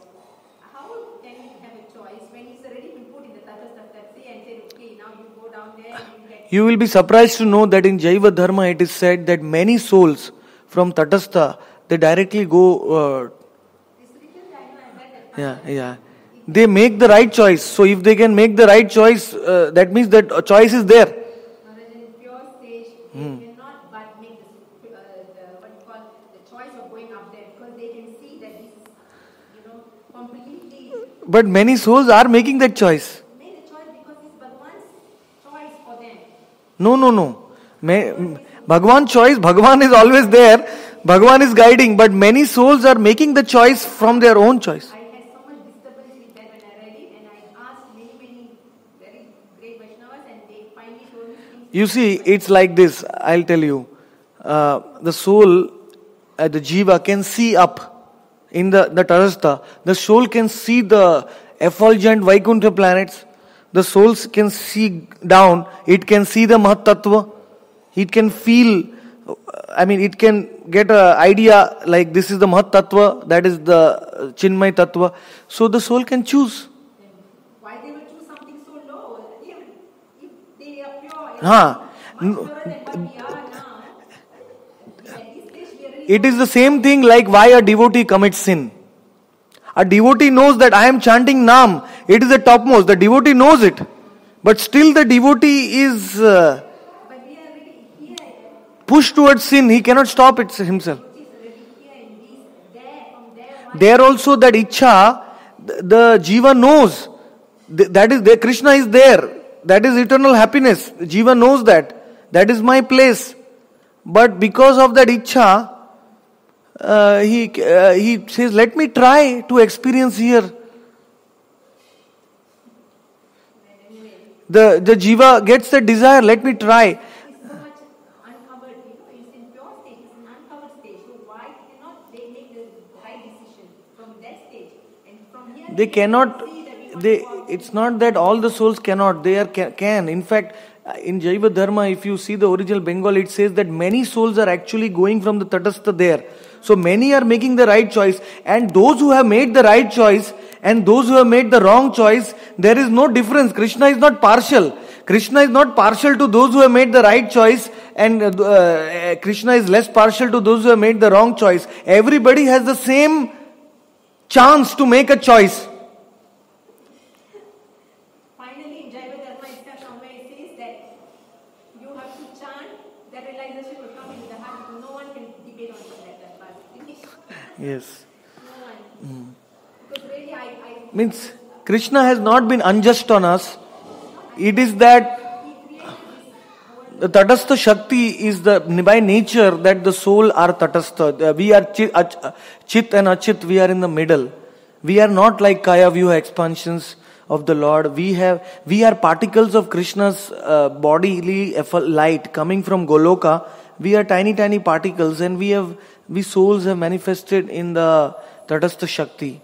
How can he have a choice when he's already been put in the Tatastha and said, okay, now you go down there and you get... You will be surprised to know that in Jaiva Dharma it is said that many souls from Tatastha, they directly go... Yeah. They make the right choice. So if they can make the right choice, that means that a choice is there. In pure stage, they cannot but make the choice of going up there, because they can see that this is, completely... But many souls are making that choice. Make the choice because it's Bhagwan's choice for them. No. Bhagwan choice, Bhagwan is always there. Bhagwan is guiding, but many souls are making the choice from their own choice. I had so much disturbance with that when I read it, and I asked many very great Vaishnavas, and they finally told me things. You see, it's like this, I'll tell you. The soul, the Jiva can see up in the Tatastha. The soul can see the effulgent Vaikuntha planets. The soul can see down. It can see the Mahat Tattva. It can feel, it can get an idea like this is the Mahat Tattva, that is the Chinmay Tattva. So the soul can choose. Why they will choose something so low? If they are pure, Haan. much purer than what we are now. it is the same thing like why a devotee commits sin. A devotee knows that I am chanting Nam. It is the topmost. The devotee knows it. But still the devotee is pushed towards sin. He cannot stop it himself. There also that Ichha, the Jiva knows. That is there. Krishna is there. That is eternal happiness. Jiva knows that. That is my place. But because of that Ichha, he says, let me try to experience here. The Jiva gets the desire, let me try. It's so much uncovered, it's in pure state, it's an uncovered stage. So why cannot they make the right decision from that stage? And from here They cannot, it's not that all the souls cannot, they can. In fact, in Jaiva Dharma, if you see the original Bengal, it says that many souls are actually going from the Tatastha there. So many are making the right choice, and those who have made the right choice and those who have made the wrong choice, there is no difference. Krishna is not partial. Krishna is not partial to those who have made the right choice, and Krishna is less partial to those who have made the wrong choice. Everybody has the same chance to make a choice. finally in Jaiva Dharma itself somewhere it says that you have to chant, that realization will come into the heart. No one can debate on that part. Yes. No one. Because really I Means Krishna has not been unjust on us. It is that the Tatastha Shakti is the by nature that the soul are Tatastha. We are Chit and Achit, we are in the middle. We are not like Kaya Vyuha expansions of the Lord. We are particles of Krishna's bodily light coming from Goloka. We are tiny particles, and we souls have manifested in the Tatastha Shakti.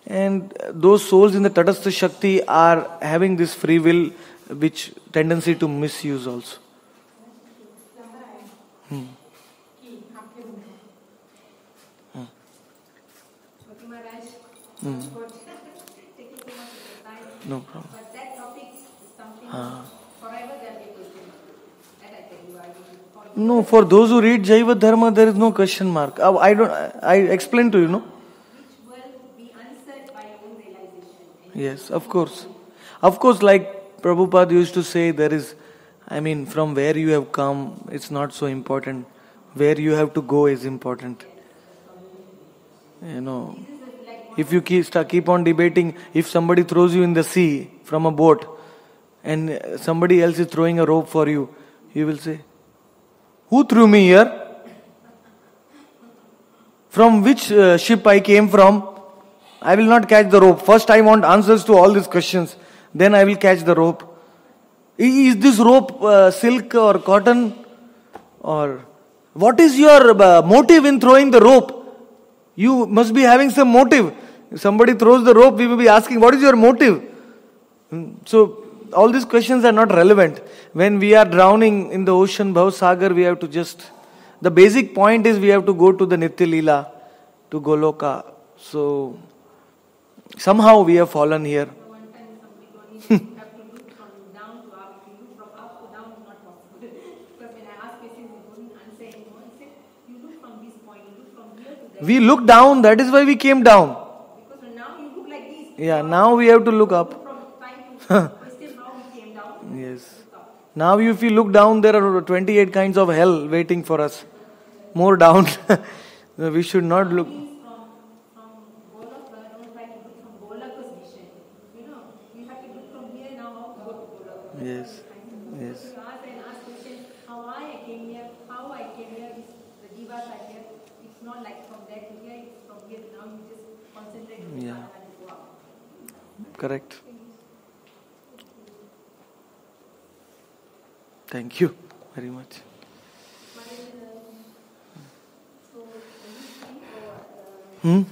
And those souls in the Tatastha Shakti are having this free will, which tendency to misuse also. taking so much of the time. No problem. But that topic is something forever there will be questions. That I tell you, I will follow. No, for those who read Jaiva Dharma, there is no question mark. I explained to you, no? Which will be answered by your own realization. Yes, of course. Of course, like Prabhupada used to say, from where you have come, it's not so important. Where you have to go is important. If you keep on debating, if somebody throws you in the sea from a boat and somebody else is throwing a rope for you, you will say, who threw me here? From which ship I came from? I will not catch the rope. First I want answers to all these questions. Then I will catch the rope. Is this rope silk or cotton? Or what is your motive in throwing the rope? You must be having some motive. If somebody throws the rope, we will be asking, what is your motive? So, all these questions are not relevant. When we are drowning in the ocean, Bhav Sagar, we have to the basic point is we have to go to the Nitya Leela, to Goloka. So, somehow we have fallen here. One time somebody told me you have to look from down to up. If you look from up to down, it's not possible. Because when I asked questions, they couldn't answer anymore. He said, you look from this point, you look from here to there. We look down, that is why we came down. Because now you look like this. Yeah, now we have to look up. From time to question how we came down. Yes. Now if you look down, there are 28 kinds of hell waiting for us. More down. We should not look. From Golaka, don't try to look from Golaka's vision. You have to look from here now how to go to Golaka. Yes. Yes. So you ask questions, how I came here, the jivas are here. It's not like from there to here, it's from here to now. You just concentrate on Yeah. and go out. Correct. Thank you very much. So, Hmm?